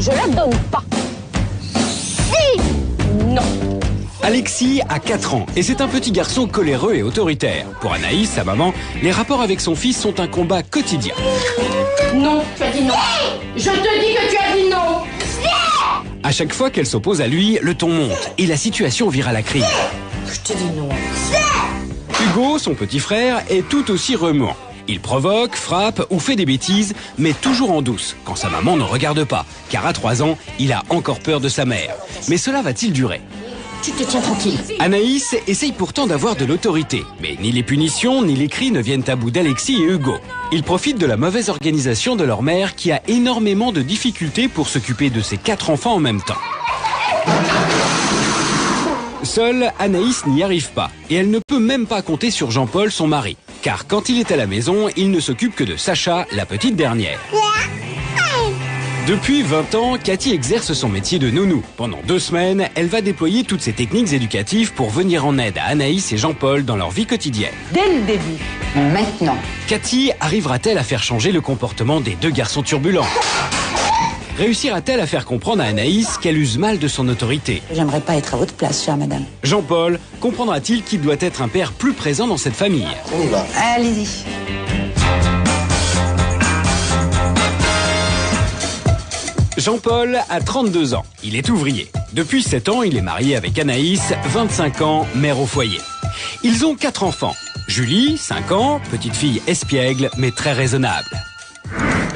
Je la donne pas. Si. Non. Alexis a 4 ans et c'est un petit garçon coléreux et autoritaire. Pour Anaïs, sa maman, les rapports avec son fils sont un combat quotidien. Non, tu as dit non. Je te dis que tu as dit non. À chaque fois qu'elle s'oppose à lui, le ton monte et la situation vire à la crise. Je te dis non. Hugo, son petit frère, est tout aussi remuant. Il provoque, frappe ou fait des bêtises, mais toujours en douce, quand sa maman ne regarde pas. Car à 3 ans, il a encore peur de sa mère. Mais cela va-t-il durer ? Tu te tiens tranquille. Anaïs essaye pourtant d'avoir de l'autorité. Mais ni les punitions, ni les cris ne viennent à bout d'Alexis et Hugo. Ils profitent de la mauvaise organisation de leur mère qui a énormément de difficultés pour s'occuper de ses 4 enfants en même temps. Seule, Anaïs n'y arrive pas. Et elle ne peut même pas compter sur Jean-Paul, son mari. Car quand il est à la maison, il ne s'occupe que de Sacha, la petite dernière. Depuis 20 ans, Cathy exerce son métier de nounou. Pendant 2 semaines, elle va déployer toutes ses techniques éducatives pour venir en aide à Anaïs et Jean-Paul dans leur vie quotidienne. Dès le début. Maintenant. Cathy arrivera-t-elle à faire changer le comportement des 2 garçons turbulents ? Réussira-t-elle à faire comprendre à Anaïs qu'elle use mal de son autorité ? J'aimerais pas être à votre place, chère madame. Jean-Paul comprendra-t-il qu'il doit être un père plus présent dans cette famille ? On y va. Allez-y. Jean-Paul a 32 ans. Il est ouvrier. Depuis 7 ans, il est marié avec Anaïs, 25 ans, mère au foyer. Ils ont 4 enfants. Julie, 5 ans, petite fille espiègle, mais très raisonnable.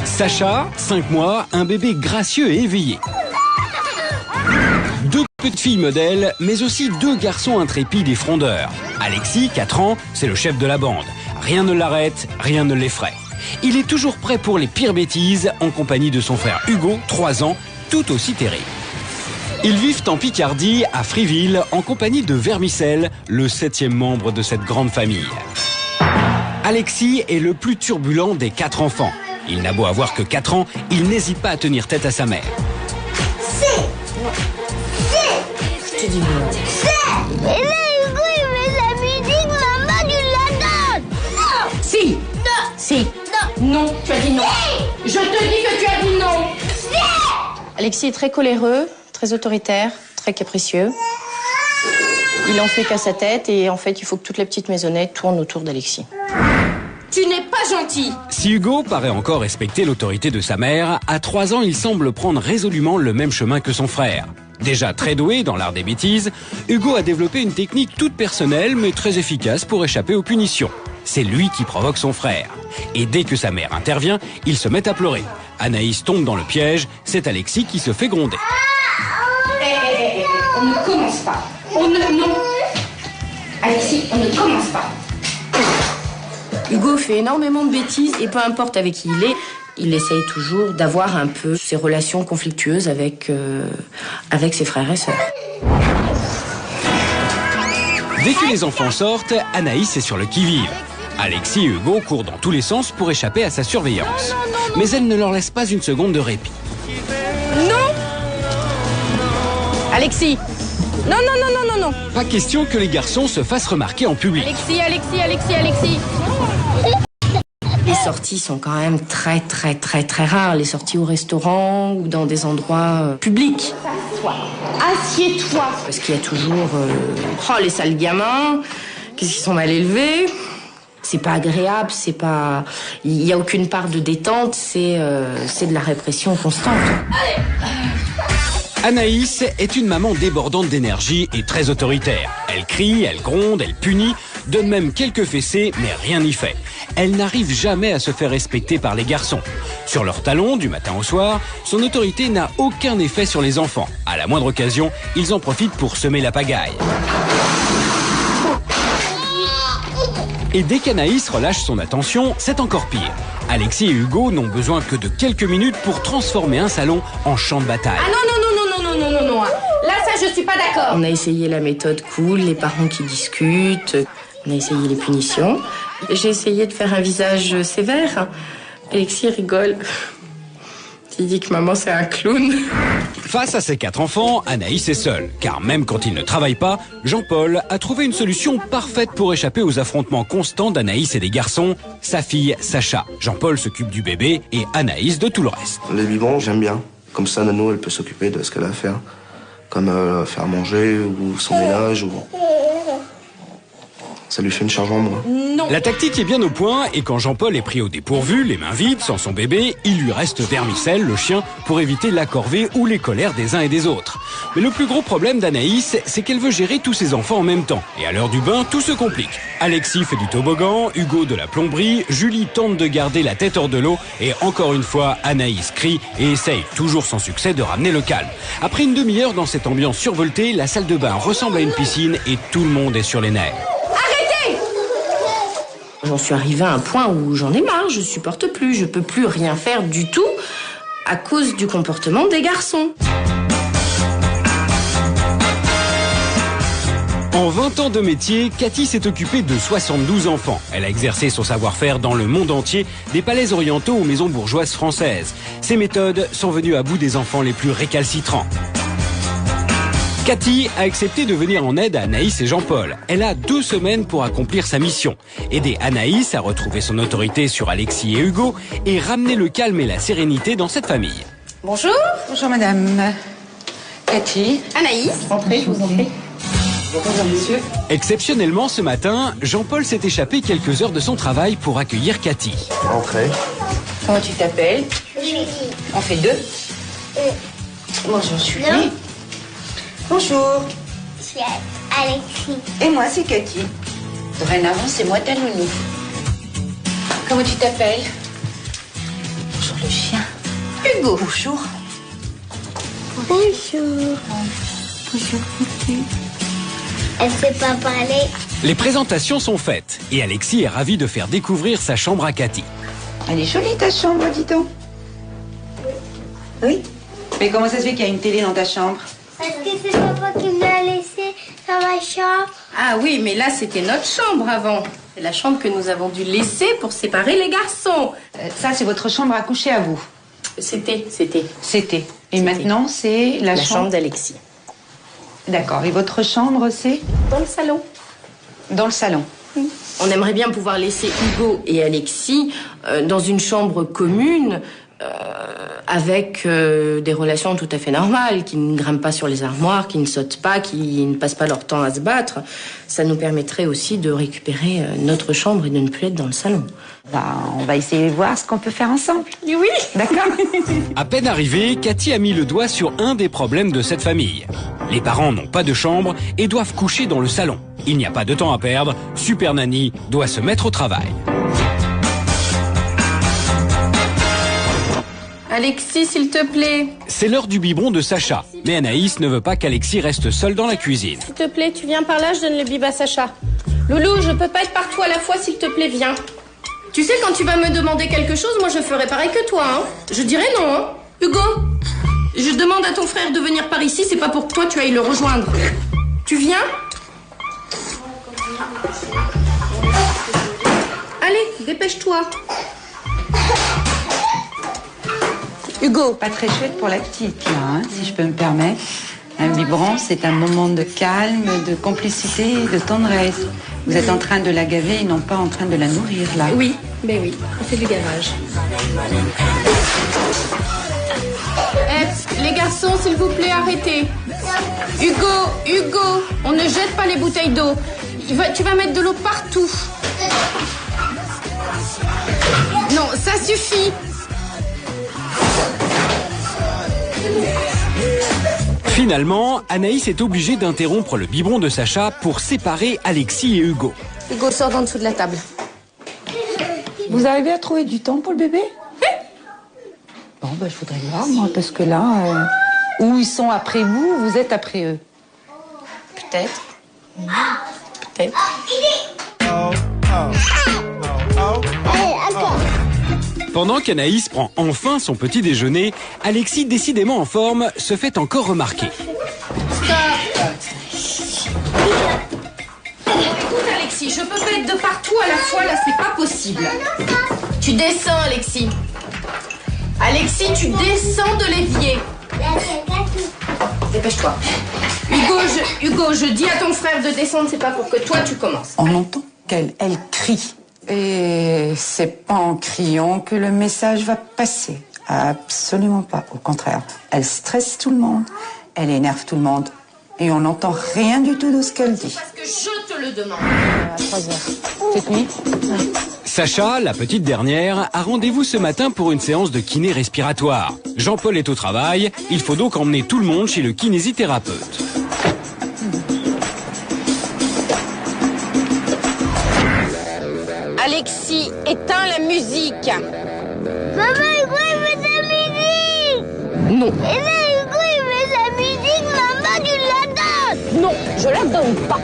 Sacha, 5 mois, un bébé gracieux et éveillé. 2 petites filles modèles, mais aussi 2 garçons intrépides et frondeurs. Alexis, 4 ans, c'est le chef de la bande. Rien ne l'arrête, rien ne l'effraie. Il est toujours prêt pour les pires bêtises, en compagnie de son frère Hugo, 3 ans, tout aussi terrible. Ils vivent en Picardie, à Friville, en compagnie de Vermicelle, le 7e membre de cette grande famille. Alexis est le plus turbulent des 4 enfants. Il n'a beau avoir que 4 ans, il n'hésite pas à tenir tête à sa mère. Je te dis non. Et là, Hugo, il met la musique, maman, tu la donnes. Non. Si. Non. Si. Non. Non, tu as dit non. Je te dis que tu as dit non. Alexis est très coléreux, très autoritaire, très capricieux. Il en fait qu'à sa tête et en fait, il faut que toutes les petites maisonnettes tournent autour d'Alexis. Tu n'es pas gentil. Si Hugo paraît encore respecter l'autorité de sa mère, à 3 ans, il semble prendre résolument le même chemin que son frère. Déjà très doué dans l'art des bêtises, Hugo a développé une technique toute personnelle mais très efficace pour échapper aux punitions. C'est lui qui provoque son frère. Et dès que sa mère intervient, il se met à pleurer. Anaïs tombe dans le piège, c'est Alexis qui se fait gronder. On ne commence pas. Non. Alexis, on ne commence pas. Hugo fait énormément de bêtises et peu importe avec qui il essaye toujours d'avoir un peu ses relations conflictueuses avec ses frères et sœurs. Dès que les enfants sortent, Anaïs est sur le qui-vive. Alexis et Hugo courent dans tous les sens pour échapper à sa surveillance. Mais elle ne leur laisse pas une seconde de répit. Non. Alexis. Non. Pas question que les garçons se fassent remarquer en public. Alexis. Les sorties sont quand même très rares. Les sorties au restaurant ou dans des endroits publics. Assieds-toi. Parce qu'il y a toujours les sales gamins. Qu'est-ce qu'ils sont mal élevés. C'est pas agréable, il y a aucune part de détente, c'est de la répression constante. Anaïs est une maman débordante d'énergie et très autoritaire. Elle crie, elle gronde, elle punit, donne même quelques fessées, mais rien n'y fait. Elle n'arrive jamais à se faire respecter par les garçons. Sur leurs talons, du matin au soir, son autorité n'a aucun effet sur les enfants. À la moindre occasion, ils en profitent pour semer la pagaille. Et dès qu'Anaïs relâche son attention, c'est encore pire. Alexis et Hugo n'ont besoin que de quelques minutes pour transformer un salon en champ de bataille. Ah non. Là, ça, je suis pas d'accord. On a essayé la méthode cool, les parents qui discutent. On a essayé les punitions. J'ai essayé de faire un visage sévère. Alexis rigole. Il dit que maman, c'est un clown. Face à ses 4 enfants, Anaïs est seule. Car même quand il ne travaille pas, Jean-Paul a trouvé une solution parfaite pour échapper aux affrontements constants d'Anaïs et des garçons, sa fille Sacha. Jean-Paul s'occupe du bébé et Anaïs de tout le reste. Les biberons, j'aime bien. Comme ça, Nanou, elle peut s'occuper de ce qu'elle a à faire. Comme faire manger ou son ménage ou... Ça lui fait une charge en moins. Non. La tactique est bien au point et quand Jean-Paul est pris au dépourvu, les mains vides, sans son bébé, il lui reste Vermicelle, le chien, pour éviter la corvée ou les colères des uns et des autres. Mais le plus gros problème d'Anaïs, c'est qu'elle veut gérer tous ses enfants en même temps. Et à l'heure du bain, tout se complique. Alexis fait du toboggan, Hugo de la plomberie, Julie tente de garder la tête hors de l'eau et encore une fois, Anaïs crie et essaye, toujours sans succès, de ramener le calme. Après une demi-heure dans cette ambiance survoltée, la salle de bain ressemble à une piscine et tout le monde est sur les nerfs. J'en suis arrivée à un point où j'en ai marre, je supporte plus, je peux plus rien faire du tout à cause du comportement des garçons. En 20 ans de métier, Cathy s'est occupée de 72 enfants. Elle a exercé son savoir-faire dans le monde entier, des palais orientaux aux maisons bourgeoises françaises. Ses méthodes sont venues à bout des enfants les plus récalcitrants. Cathy a accepté de venir en aide à Anaïs et Jean-Paul. Elle a 2 semaines pour accomplir sa mission. Aider Anaïs à retrouver son autorité sur Alexis et Hugo et ramener le calme et la sérénité dans cette famille. Bonjour. Bonjour madame. Cathy. Anaïs. Entrez, je vous en prie. Bonjour monsieur. Exceptionnellement, ce matin, Jean-Paul s'est échappé quelques heures de son travail pour accueillir Cathy. Entrez. Comment tu t'appelles? On fait 2. Bonjour, je suis Non. Bonjour. Je suis Alexis. Et moi c'est Cathy. Dorénavant c'est moi ta nounou. Comment tu t'appelles? Bonjour le chien. Hugo. Bonjour. Bonjour. Bonjour. Elle sait pas parler. Les présentations sont faites et Alexis est ravi de faire découvrir sa chambre à Cathy. Elle est jolie ta chambre, dis donc. Oui. Mais comment ça se fait qu'il y a une télé dans ta chambre? Parce que c'est papa qui me l'a laissé dans ma chambre. Ah oui, mais là, c'était notre chambre avant. C'est la chambre que nous avons dû laisser pour séparer les garçons. Ça, c'est votre chambre à coucher à vous. C'était. C'était. Et maintenant, c'est la chambre d'Alexis. D'accord. Et votre chambre, c'est? Dans le salon. Dans le salon. On aimerait bien pouvoir laisser Hugo et Alexis dans une chambre commune avec des relations tout à fait normales, qui ne grimpent pas sur les armoires, qui ne sautent pas, qui ne passent pas leur temps à se battre. Ça nous permettrait aussi de récupérer notre chambre et de ne plus être dans le salon. On va essayer de voir ce qu'on peut faire ensemble. Oui. D'accord. À peine arrivée, Cathy a mis le doigt sur un des problèmes de cette famille. Les parents n'ont pas de chambre et doivent coucher dans le salon. Il n'y a pas de temps à perdre, Super Nanny doit se mettre au travail. Alexis, s'il te plaît. C'est l'heure du biberon de Sacha. Mais Anaïs ne veut pas qu'Alexis reste seul dans la cuisine. S'il te plaît, tu viens par là, je donne le bib à Sacha. Loulou, je peux pas être partout à la fois, s'il te plaît, viens. Tu sais, quand tu vas me demander quelque chose, moi je ferai pareil que toi, hein. Je dirais non, hein. Hugo, je demande à ton frère de venir par ici, c'est pas pour que toi tu ailles le rejoindre. Tu viens? Allez, dépêche-toi. Hugo, pas très chouette pour la petite, là, hein, si je peux me permettre. Un biberon, c'est un moment de calme, de complicité et de tendresse. Vous êtes en train de la gaver et non pas en train de la nourrir, là. Oui, ben oui, on fait du gavage. Les garçons, s'il vous plaît, arrêtez. Hugo, on ne jette pas les bouteilles d'eau. Tu vas mettre de l'eau partout. Non, ça suffit. Finalement, Anaïs est obligée d'interrompre le biberon de Sacha pour séparer Alexis et Hugo. Hugo, sors d'en dessous de la table. Vous arrivez à trouver du temps pour le bébé? Bon, je voudrais voir, moi, parce que là, où ils sont après vous, vous êtes après eux. Peut-être. Peut-être. Pendant qu'Anaïs prend enfin son petit déjeuner, Alexis, décidément en forme, se fait encore remarquer. Écoute, Alexis, je peux pas être de partout à la fois, là, c'est pas possible. Tu descends, Alexis. Alexis, tu descends de l'évier. Dépêche-toi. Hugo, je dis à ton frère de descendre, c'est pas pour que toi tu commences. On entend qu'elle crie. Et c'est pas en criant que le message va passer. Absolument pas. Au contraire, elle stresse tout le monde, elle énerve tout le monde. Et on n'entend rien du tout de ce qu'elle dit. Parce que je te le demande. À 3h. Cette nuit? Sacha, la petite dernière, a rendez-vous ce matin pour une séance de kiné respiratoire. Jean-Paul est au travail, il faut donc emmener tout le monde chez le kinésithérapeute. Alexis, éteins la musique. Maman, Hugo, il met sa musique. Non. Et là, Hugo, il met sa musique. Maman, tu la donnes. Non, je la donne pas.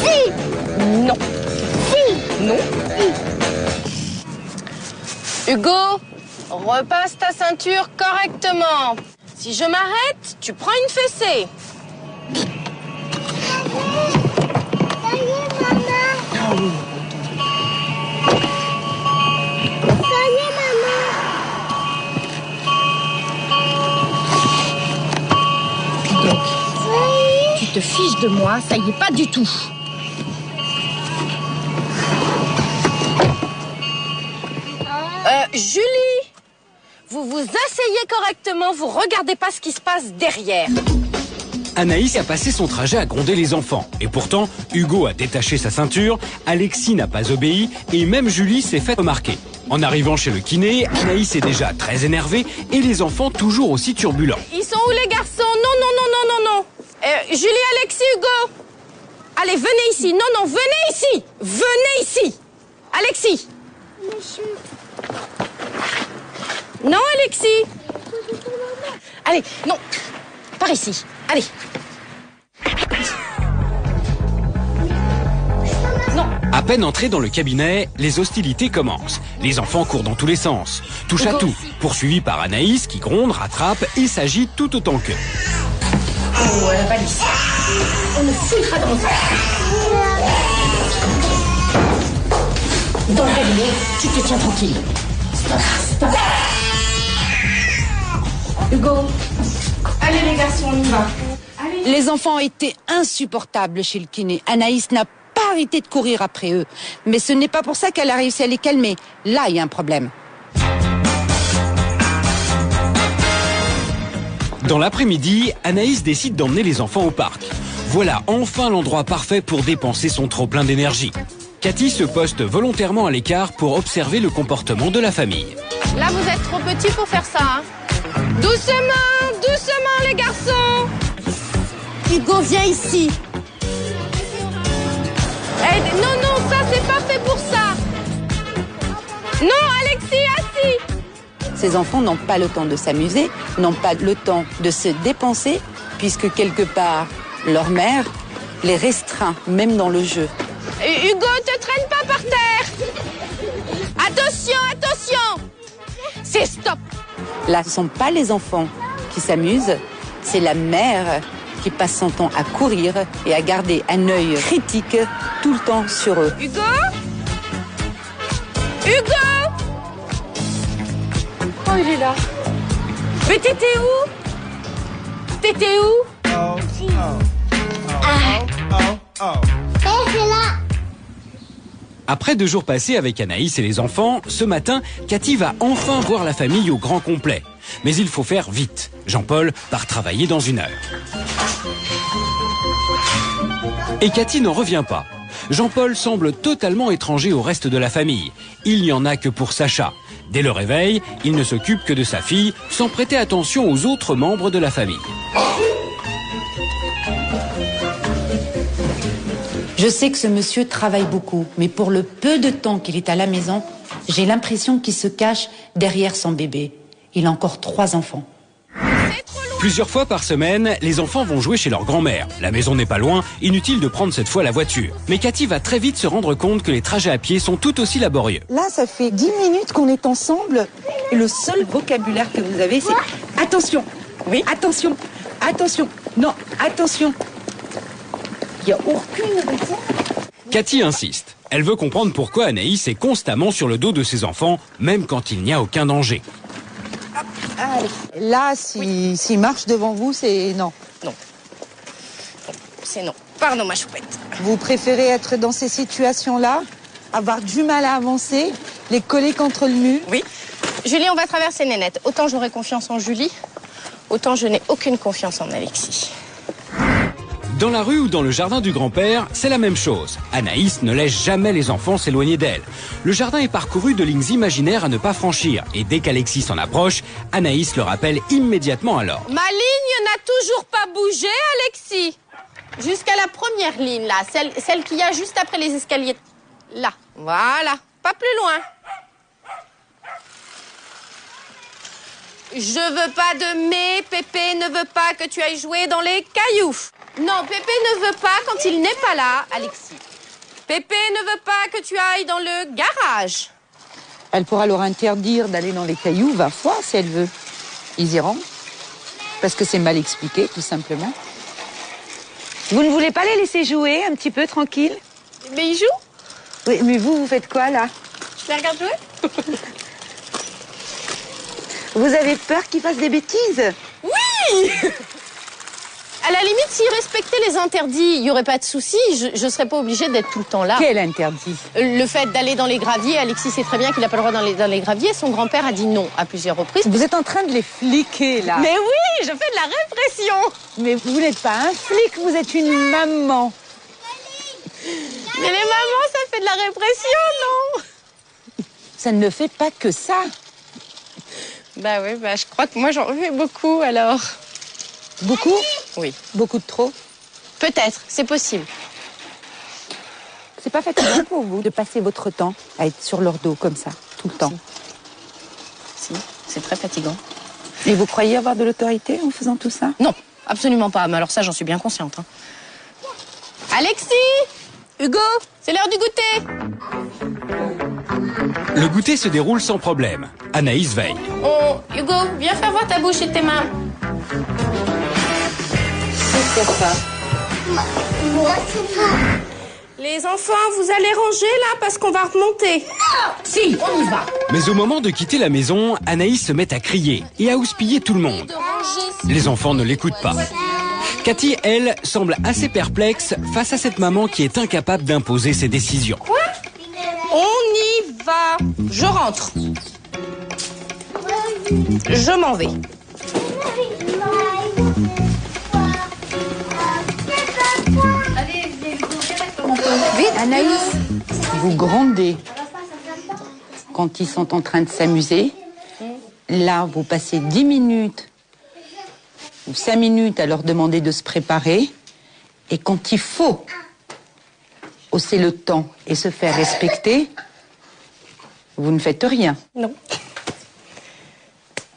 Si. Non. Si. Non. Hugo, repasse ta ceinture correctement. Si je m'arrête, tu prends une fessée. Ça y est, maman. Ça y est, maman. Donc, Ça y est. tu te fiches de moi, ça y est pas du tout. Julie, vous vous asseyez correctement, vous regardez pas ce qui se passe derrière. Anaïs a passé son trajet à gronder les enfants. Et pourtant, Hugo a détaché sa ceinture, Alexis n'a pas obéi et même Julie s'est fait remarquer. En arrivant chez le kiné, Anaïs est déjà très énervée et les enfants toujours aussi turbulents. Ils sont où les garçons? Non, non, non, non, non, non. Julie, Alexis, Hugo. Allez, venez ici. Non, non, venez ici. Venez ici. Alexis. Non, Alexis. Allez, non. Par ici. Allez. Non. À peine entrés dans le cabinet, les hostilités commencent. Les enfants courent dans tous les sens. Touche à tout, poursuivi par Anaïs qui gronde, rattrape et s'agite tout autant qu'eux. Oh, la valise. On ne fouillera dans ça. Dans le cabinet, tu te tiens tranquille. Stop. Hugo, allez les garçons, on y va. Allez. Les enfants étaient insupportables chez le kiné. Anaïs n'a pas arrêté de courir après eux. Mais ce n'est pas pour ça qu'elle a réussi à les calmer. Là, il y a un problème. Dans l'après-midi, Anaïs décide d'emmener les enfants au parc. Voilà enfin l'endroit parfait pour dépenser son trop-plein d'énergie. Cathy se poste volontairement à l'écart pour observer le comportement de la famille. Là, vous êtes trop petits pour faire ça. Hein. Doucement, doucement les garçons. Hugo, viens ici. Non, non, ça c'est pas fait pour ça. Non, Alexis, assis. Ces enfants n'ont pas le temps de s'amuser, n'ont pas le temps de se dépenser, puisque quelque part, leur mère les restreint, même dans le jeu. Hugo, te traîne pas par terre. Attention, attention. C'est stop. Là, ce ne sont pas les enfants qui s'amusent, c'est la mère qui passe son temps à courir et à garder un œil critique tout le temps sur eux. Hugo? Hugo? Oh, il est là. Mais t'étais où? T'étais où? C'est là. Après 2 jours passés avec Anaïs et les enfants, ce matin, Cathy va enfin voir la famille au grand complet. Mais il faut faire vite. Jean-Paul part travailler dans 1 heure. Et Cathy n'en revient pas. Jean-Paul semble totalement étranger au reste de la famille. Il n'y en a que pour Sacha. Dès le réveil, il ne s'occupe que de sa fille, sans prêter attention aux autres membres de la famille. Je sais que ce monsieur travaille beaucoup, mais pour le peu de temps qu'il est à la maison, j'ai l'impression qu'il se cache derrière son bébé. Il a encore 3 enfants. Plusieurs fois par semaine, les enfants vont jouer chez leur grand-mère. La maison n'est pas loin, inutile de prendre cette fois la voiture. Mais Cathy va très vite se rendre compte que les trajets à pied sont tout aussi laborieux. Là, ça fait 10 minutes qu'on est ensemble. Et le seul vocabulaire que vous avez, c'est attention. Oui, attention. Attention. Non, attention. Il n'y a aucune raison. Cathy insiste. Elle veut comprendre pourquoi Anaïs est constamment sur le dos de ses enfants, même quand il n'y a aucun danger. Allez. Là, s'il marche devant vous, c'est non. Non. C'est non. Pardon, ma choupette. Vous préférez être dans ces situations-là, avoir du mal à avancer, les coller contre le mur? Oui. Julie, on va traverser Nénette. Autant j'aurais confiance en Julie, autant je n'ai aucune confiance en Alexis. Dans la rue ou dans le jardin du grand-père, c'est la même chose. Anaïs ne laisse jamais les enfants s'éloigner d'elle. Le jardin est parcouru de lignes imaginaires à ne pas franchir. Et dès qu'Alexis s'en approche, Anaïs le rappelle immédiatement alors. Ma ligne n'a toujours pas bougé, Alexis. Jusqu'à la première ligne, là. Celle qu'il y a juste après les escaliers. Là. Voilà. Pas plus loin. Je veux pas de mais. Pépé ne veut pas que tu ailles jouer dans les cailloux. Non, Pépé ne veut pas quand il n'est pas là, Alexis. Pépé ne veut pas que tu ailles dans le garage. Elle pourra leur interdire d'aller dans les cailloux 20 fois si elle veut. Ils iront. Parce que c'est mal expliqué, tout simplement. Vous ne voulez pas les laisser jouer un petit peu tranquille? Mais ils jouent? Oui, mais vous faites quoi là? Je les regarde jouer? Vous avez peur qu'ils fassent des bêtises? Oui. À la limite, s'ils respectaient les interdits, il n'y aurait pas de souci. Je ne serais pas obligée d'être tout le temps là. Quel interdit? Le fait d'aller dans les graviers, Alexis sait très bien qu'il n'a pas le droit d'aller dans les graviers. Son grand-père a dit non à plusieurs reprises. Vous êtes en train de les fliquer là. Mais oui, je fais de la répression. Mais vous n'êtes pas un flic, vous êtes une maman. Mais les mamans, ça fait de la répression, non? Ça ne fait pas que ça. Bah oui, je crois que moi j'en fais beaucoup alors. Beaucoup? Oui. Beaucoup de trop? Peut-être, c'est possible. C'est pas fatigant pour vous de passer votre temps à être sur leur dos comme ça, tout le temps? Si, c'est très fatigant. Et vous croyez avoir de l'autorité en faisant tout ça? Non, absolument pas. Mais alors ça, j'en suis bien consciente. Hein. Alexis! Hugo, c'est l'heure du goûter. Le goûter se déroule sans problème. Anaïs veille. Oh, Hugo, viens faire voir ta bouche et tes mains. C'est ça. Moi, c'est pas. Les enfants, vous allez ranger là parce qu'on va remonter. Si, on y va. Mais au moment de quitter la maison, Anaïs se met à crier et à houspiller tout le monde. Les enfants ne l'écoutent pas. Cathy, elle, semble assez perplexe face à cette maman qui est incapable d'imposer ses décisions. Quoi? On y va. Je rentre. Je m'en vais. Vite, Anaïs, vous grondez quand ils sont en train de s'amuser. Là, vous passez 10 minutes ou 5 minutes à leur demander de se préparer. Et quand il faut hausser le temps et se faire respecter, vous ne faites rien. Non.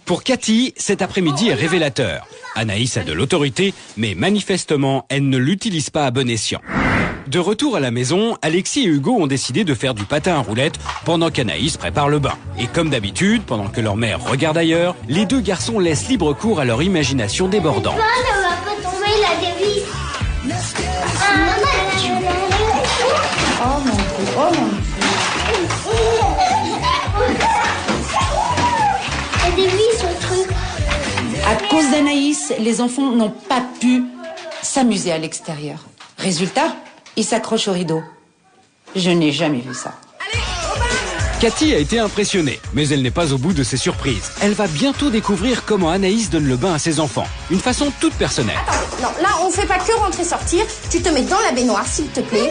Pour Cathy, cet après-midi est révélateur. Anaïs a de l'autorité, mais manifestement, elle ne l'utilise pas à bon escient. De retour à la maison, Alexis et Hugo ont décidé de faire du patin à roulettes pendant qu'Anaïs prépare le bain. Et comme d'habitude, pendant que leur mère regarde ailleurs, les deux garçons laissent libre cours à leur imagination débordante. Elle va pas tomber, la dévisse. Oh mon Dieu, oh mon Dieu. Elle dévisse son truc. À cause d'Anaïs, les enfants n'ont pas pu s'amuser à l'extérieur. Résultat, ils s'accrochent au rideau. Je n'ai jamais vu ça. Cathy a été impressionnée, mais elle n'est pas au bout de ses surprises. Elle va bientôt découvrir comment Anaïs donne le bain à ses enfants. Une façon toute personnelle. Non, là, on fait pas que rentrer-sortir. Tu te mets dans la baignoire, s'il te plaît.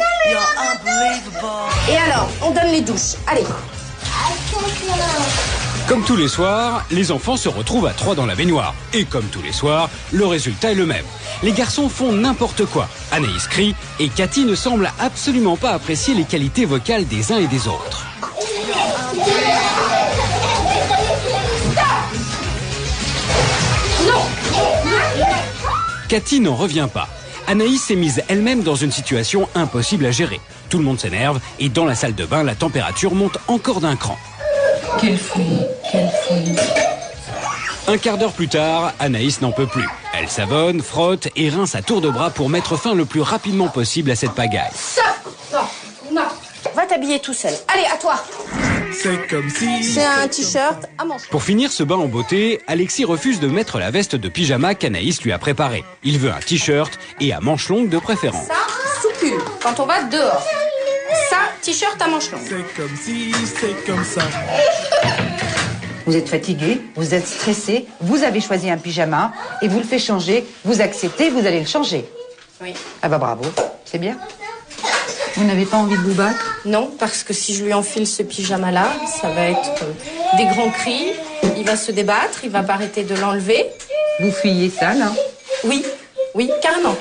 Et alors, on donne les douches. Allez. Comme tous les soirs, les enfants se retrouvent à 3 dans la baignoire. Et comme tous les soirs, le résultat est le même. Les garçons font n'importe quoi. Anaïs crie et Cathy ne semble absolument pas apprécier les qualités vocales des uns et des autres. Cathy n'en revient pas. Anaïs s'est mise elle-même dans une situation impossible à gérer. Tout le monde s'énerve et dans la salle de bain, la température monte encore d'un cran. Quelle folie, quelle folie. Un quart d'heure plus tard, Anaïs n'en peut plus. Elle savonne, frotte et rince à tour de bras pour mettre fin le plus rapidement possible à cette pagaille. Ça. Non. Va t'habiller tout seul. Allez, à toi. C'est comme si... C'est un t-shirt à manches. Pour finir ce bain en beauté, Alexis refuse de mettre la veste de pyjama qu'Anaïs lui a préparée. Il veut un t-shirt et à manches longues de préférence. Ça, sous-pull, quand on va dehors. Ça, t-shirt à manches longues. C'est comme si, c'est comme ça. Vous êtes fatigué, vous êtes stressé, vous avez choisi un pyjama et vous le faites changer, vous acceptez, vous allez le changer. Oui. Ah bah bravo, c'est bien. Vous n'avez pas envie de vous battre? Non, parce que si je lui enfile ce pyjama-là, ça va être des grands cris, il va se débattre, il va pas arrêter de l'enlever. Vous fuyez ça, là? Oui, oui, carrément.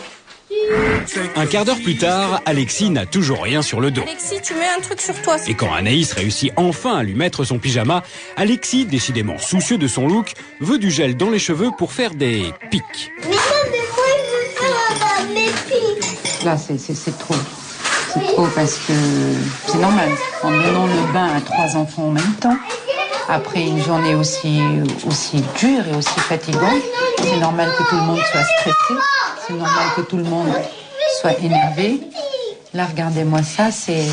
Un quart d'heure plus tard, Alexis n'a toujours rien sur le dos. Alexis, tu mets un truc sur toi. Et quand Anaïs réussit enfin à lui mettre son pyjama, Alexis, décidément soucieux de son look, veut du gel dans les cheveux pour faire des pics. Mais moi, je veux faire mes pics. Là, c'est trop. C'est trop parce que c'est normal. En donnant le bain à 3 enfants en même temps, après une journée aussi dure et aussi fatigante, c'est normal que tout le monde soit stressé, c'est normal que tout le monde soit énervé. Là, regardez-moi ça, c'est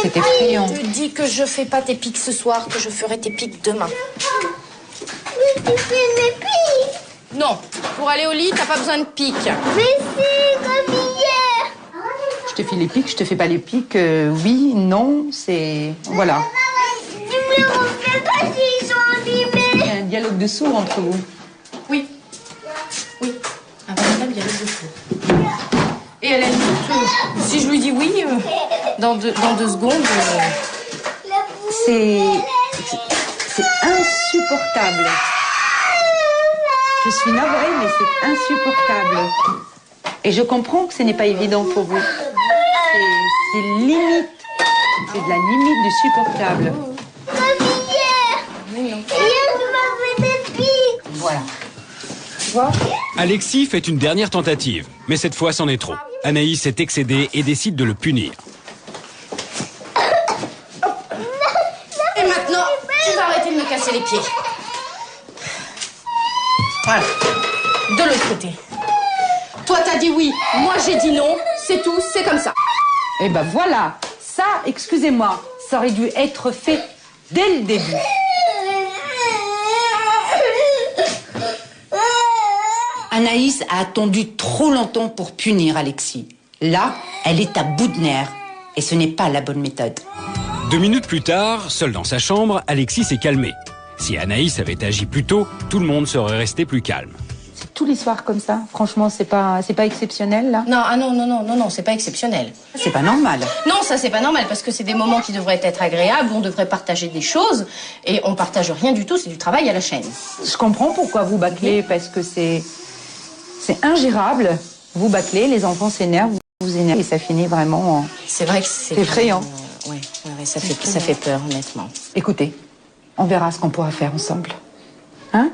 effrayant. Tu dis que je fais pas tes pics ce soir, que je ferai tes pics demain. Mais tu fais mes pics. Non, pour aller au lit, t'as pas besoin de pics. Mais c'est comme hier. Je te fais les pics, je te fais pas les pics, oui, non, c'est... Voilà. Tu me refais pas s'ils sont abîmés. Il y a un dialogue de sourds entre vous. Oui. Oui. Ah bah ça, bien le fou. Et elle a dit, si je lui dis oui, dans deux secondes... C'est insupportable. Je suis navrée, mais c'est insupportable. Et je comprends que ce n'est pas évident pour vous. C'est limite. C'est de la limite du supportable. Comme hier. Hier, tu m'as fait des pics. Voilà. Alexis fait une dernière tentative, mais cette fois c'en est trop. Anaïs est excédée et décide de le punir. Et maintenant, tu vas arrêter de me casser les pieds. Voilà. De l'autre côté. Toi, t'as dit oui, moi j'ai dit non, c'est tout, c'est comme ça. Et ben voilà. Ça, excusez-moi, ça aurait dû être fait dès le début. Anaïs a attendu trop longtemps pour punir Alexis. Là, elle est à bout de nerfs. Et ce n'est pas la bonne méthode. 2 minutes plus tard, seul dans sa chambre, Alexis s'est calmé. Si Anaïs avait agi plus tôt, tout le monde serait resté plus calme. C'est tous les soirs comme ça. Franchement, c'est pas exceptionnel, là. Non, ah non, c'est pas exceptionnel. C'est pas normal. Non, ça c'est pas normal parce que c'est des moments qui devraient être agréables, on devrait partager des choses et on partage rien du tout, c'est du travail à la chaîne. Je comprends pourquoi vous bâclez, parce que c'est ingérable. Vous bâclez, les enfants s'énervent, vous énervez et ça finit vraiment en... C'est vrai que c'est effrayant. Ouais, ça fait peur, honnêtement. Écoutez, on verra ce qu'on pourra faire ensemble. Hein?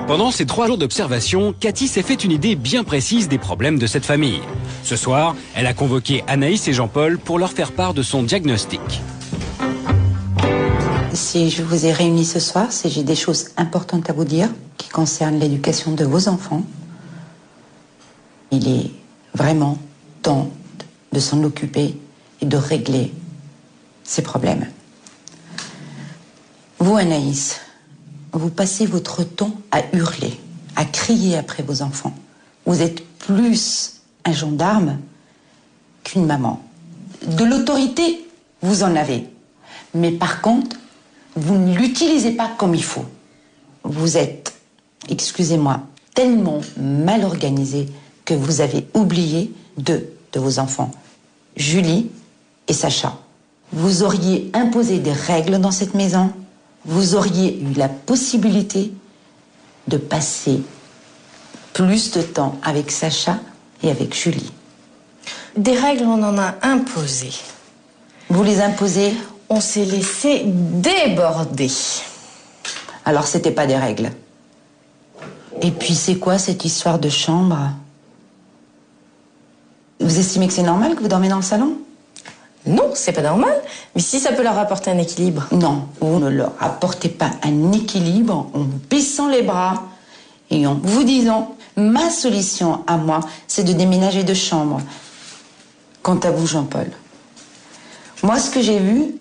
Pendant ces 3 jours d'observation, Cathy s'est fait une idée bien précise des problèmes de cette famille. Ce soir, elle a convoqué Anaïs et Jean-Paul pour leur faire part de son diagnostic. Si je vous ai réunis ce soir, c'est que j'ai des choses importantes à vous dire qui concernent l'éducation de vos enfants. Il est vraiment temps de s'en occuper et de régler ces problèmes. Vous, Anaïs, vous passez votre temps à hurler, à crier après vos enfants. Vous êtes plus un gendarme qu'une maman. De l'autorité, vous en avez. Mais par contre, vous ne l'utilisez pas comme il faut. Vous êtes, excusez-moi, tellement mal organisé que vous avez oublié 2 de vos enfants, Julie et Sacha. Vous auriez imposé des règles dans cette maison. Vous auriez eu la possibilité de passer plus de temps avec Sacha et avec Julie. Des règles, on en a imposé. Vous les imposez? On s'est laissé déborder. Alors c'était pas des règles. Et puis c'est quoi cette histoire de chambre? Vous estimez que c'est normal que vous dormez dans le salon? Non, c'est pas normal. Mais si ça peut leur apporter un équilibre. Non, vous ne leur apportez pas un équilibre en baissant les bras et en vous disant ma solution à moi, c'est de déménager de chambre. Quant à vous, Jean-Paul, moi ce que j'ai vu,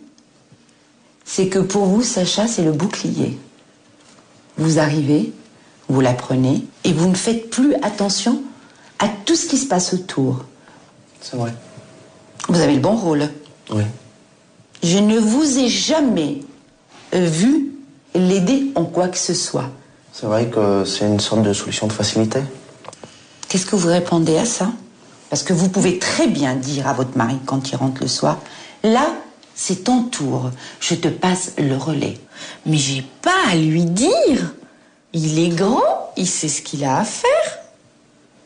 c'est que pour vous, Sacha, c'est le bouclier. Vous arrivez, vous la prenez et vous ne faites plus attention à tout ce qui se passe autour. C'est vrai. Vous avez le bon rôle. Oui. Je ne vous ai jamais vu l'aider en quoi que ce soit. C'est vrai que c'est une sorte de solution de facilité. Qu'est-ce que vous répondez à ça? Parce que vous pouvez très bien dire à votre mari quand il rentre le soir, là, c'est ton tour, je te passe le relais. Mais j'ai pas à lui dire. Il est grand, il sait ce qu'il a à faire.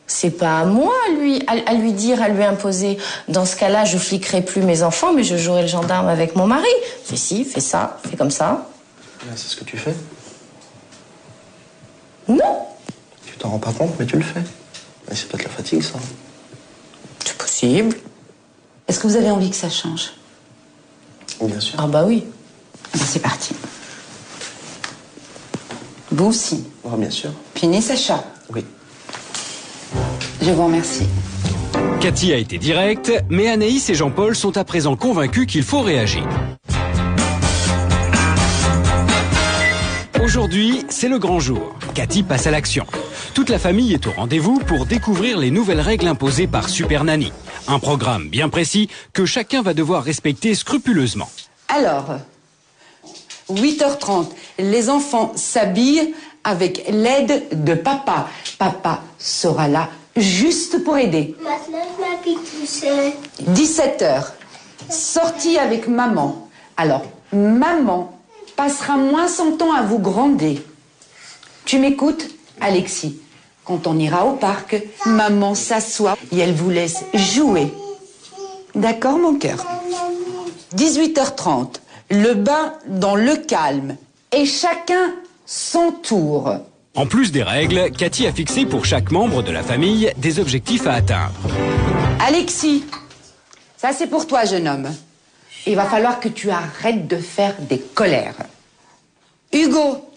C'est pas à moi à lui dire, à lui imposer. Dans ce cas-là, je fliquerai plus mes enfants, mais je jouerai le gendarme avec mon mari. Fais ci, fais ça, fais comme ça. C'est ce que tu fais. Non, Tu t'en rends pas compte, mais tu le fais. Mais c'est peut-être la fatigue, ça. c'est possible. Est-ce que vous avez envie que ça change? Bien sûr. Ah bah oui. Ben, c'est parti. Vous aussi. Oh, bien sûr. Puis Sacha. Oui. Je vous remercie. Cathy a été directe, mais Anaïs et Jean-Paul sont à présent convaincus qu'il faut réagir. Aujourd'hui, c'est le grand jour. Cathy passe à l'action. Toute la famille est au rendez-vous pour découvrir les nouvelles règles imposées par Super Nanny. Un programme bien précis que chacun va devoir respecter scrupuleusement. Alors, 8h30, les enfants s'habillent avec l'aide de papa. Papa sera là juste pour aider. Maintenant, je m'habille tout seul. 17h, sortie avec maman. Alors, maman passera moins son temps à vous gronder. Tu m'écoutes, Alexis? Quand on ira au parc, maman s'assoit et elle vous laisse jouer. D'accord, mon cœur? 18h30, le bain dans le calme. Et chacun son tour. En plus des règles, Cathy a fixé pour chaque membre de la famille des objectifs à atteindre. Alexis, ça c'est pour toi, jeune homme. Il va falloir que tu arrêtes de faire des colères. Hugo,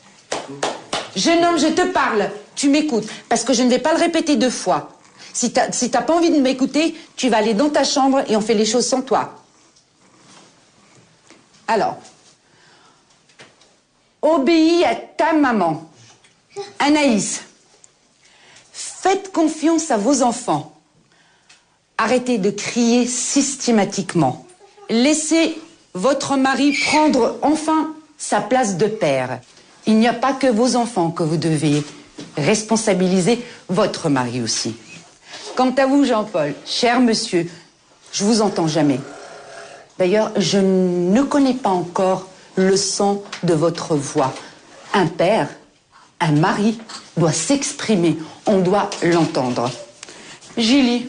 jeune homme, je te parle. Tu m'écoutes, parce que je ne vais pas le répéter 2 fois. Si t'as pas envie de m'écouter, tu vas aller dans ta chambre et on fait les choses sans toi. Alors, obéis à ta maman. Anaïs, faites confiance à vos enfants. Arrêtez de crier systématiquement. Laissez votre mari prendre enfin sa place de père. Il n'y a pas que vos enfants que vous devez responsabiliser, votre mari aussi. Quant à vous, Jean-Paul, cher monsieur, je vous entends jamais. D'ailleurs, je ne connais pas encore le son de votre voix. Un père, un mari doit s'exprimer, on doit l'entendre. Julie,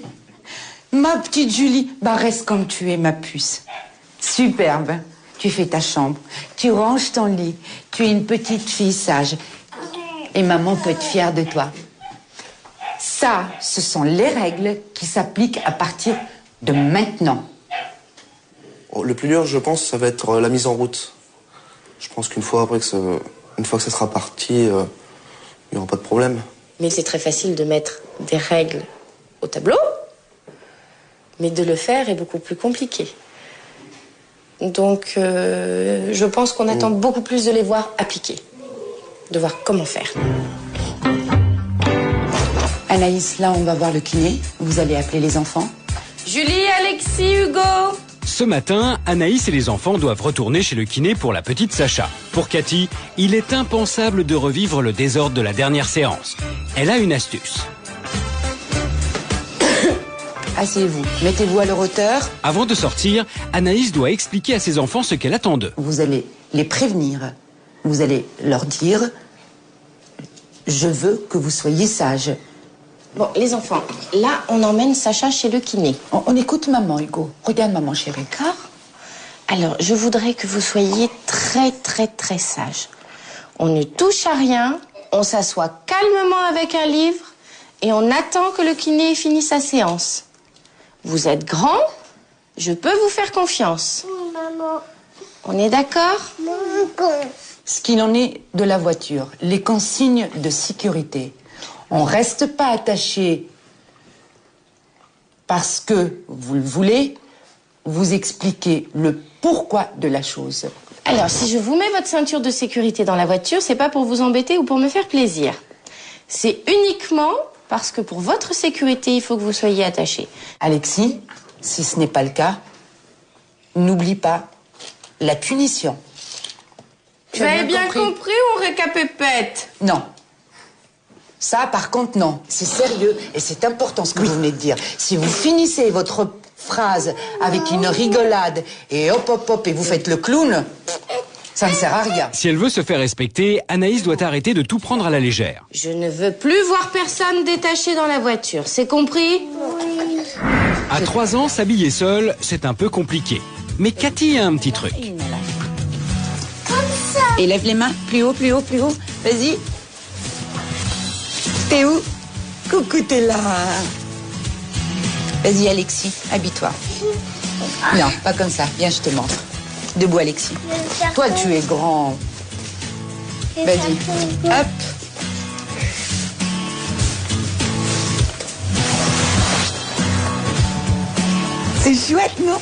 ma petite Julie, bah reste comme tu es, ma puce. Superbe, tu fais ta chambre, tu ranges ton lit, tu es une petite fille sage. Et maman peut être fière de toi. Ça, ce sont les règles qui s'appliquent à partir de maintenant. Le plus dur, je pense, ça va être la mise en route. Je pense qu'une fois après une fois que ça sera parti, il n'y aura pas de problème. Mais c'est très facile de mettre des règles au tableau, mais de le faire est beaucoup plus compliqué. Donc, je pense qu'on attend beaucoup plus de les voir appliquer, de voir comment faire. Anaïs, là, on va voir le kiné. Vous allez appeler les enfants. Julie, Alexis, Hugo. Ce matin, Anaïs et les enfants doivent retourner chez le kiné pour la petite Sacha. Pour Cathy, il est impensable de revivre le désordre de la dernière séance. Elle a une astuce. Asseyez-vous, mettez-vous à leur hauteur. Avant de sortir, Anaïs doit expliquer à ses enfants ce qu'elle attend d'eux. Vous allez les prévenir. Vous allez leur dire « Je veux que vous soyez sages ». Bon, les enfants, là, on emmène Sacha chez le kiné. On écoute maman, Hugo. Regarde maman, chérie. D'accord? Alors, je voudrais que vous soyez très, très, très sages. On ne touche à rien, on s'assoit calmement avec un livre et on attend que le kiné ait fini sa séance. Vous êtes grand, je peux vous faire confiance. Oui, maman. On est d'accord? Ce qu'il en est de la voiture, les consignes de sécurité. On reste pas attaché parce que vous le voulez, vous expliquez le pourquoi de la chose. Alors, si je vous mets votre ceinture de sécurité dans la voiture, c'est pas pour vous embêter ou pour me faire plaisir. C'est uniquement parce que pour votre sécurité, il faut que vous soyez attaché. Alexis, Si ce n'est pas le cas, n'oublie pas la punition. Vous avez bien compris ou on récapépète? Non. Ça, par contre, non. C'est sérieux et c'est important ce que vous venez de dire. Si vous finissez votre phrase avec une rigolade et hop, hop, hop, et vous faites le clown, ça ne sert à rien. Si elle veut se faire respecter, Anaïs doit arrêter de tout prendre à la légère. Je ne veux plus voir personne détaché dans la voiture, c'est compris? À 3 ans, s'habiller seule, c'est un peu compliqué. Mais Cathy a un petit truc. Et lève les mains, plus haut, plus haut, plus haut. Vas-y. T'es où? Coucou, t'es là. Vas-y, Alexis, habille-toi. Non, pas comme ça. Viens, je te montre. Debout, Alexis. Toi, tu es grand. Vas-y. Hop. C'est chouette, non?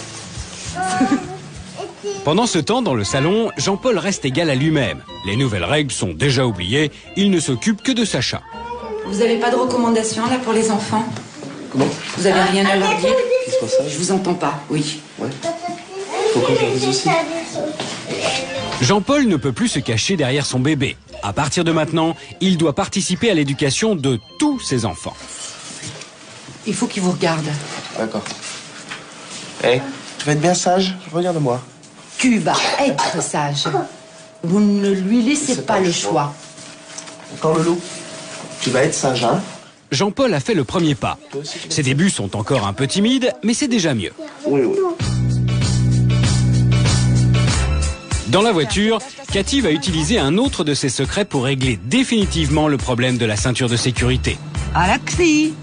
Pendant ce temps, dans le salon, Jean-Paul reste égal à lui-même. Les nouvelles règles sont déjà oubliées, il ne s'occupe que de Sacha. Vous n'avez pas de recommandations, là, pour les enfants? Comment? Vous avez rien à leur dire? Qu'ils soient sages. Je vous entends pas, oui. Ouais. Faut qu'on leur dise aussi. Jean-Paul ne peut plus se cacher derrière son bébé. À partir de maintenant, il doit participer à l'éducation de tous ses enfants. Il faut qu'ils vous regardent. D'accord. Hé, tu vas être bien sage? Regarde-moi. Tu vas être sage. Vous ne lui laissez pas le choix. Encore le loup? Tu vas être sage, hein? Jean-Paul a fait le premier pas. Ses débuts sont encore un peu timides, mais c'est déjà mieux. Oui, oui. Dans la voiture, Cathy va utiliser un autre de ses secrets pour régler définitivement le problème de la ceinture de sécurité. Alexis,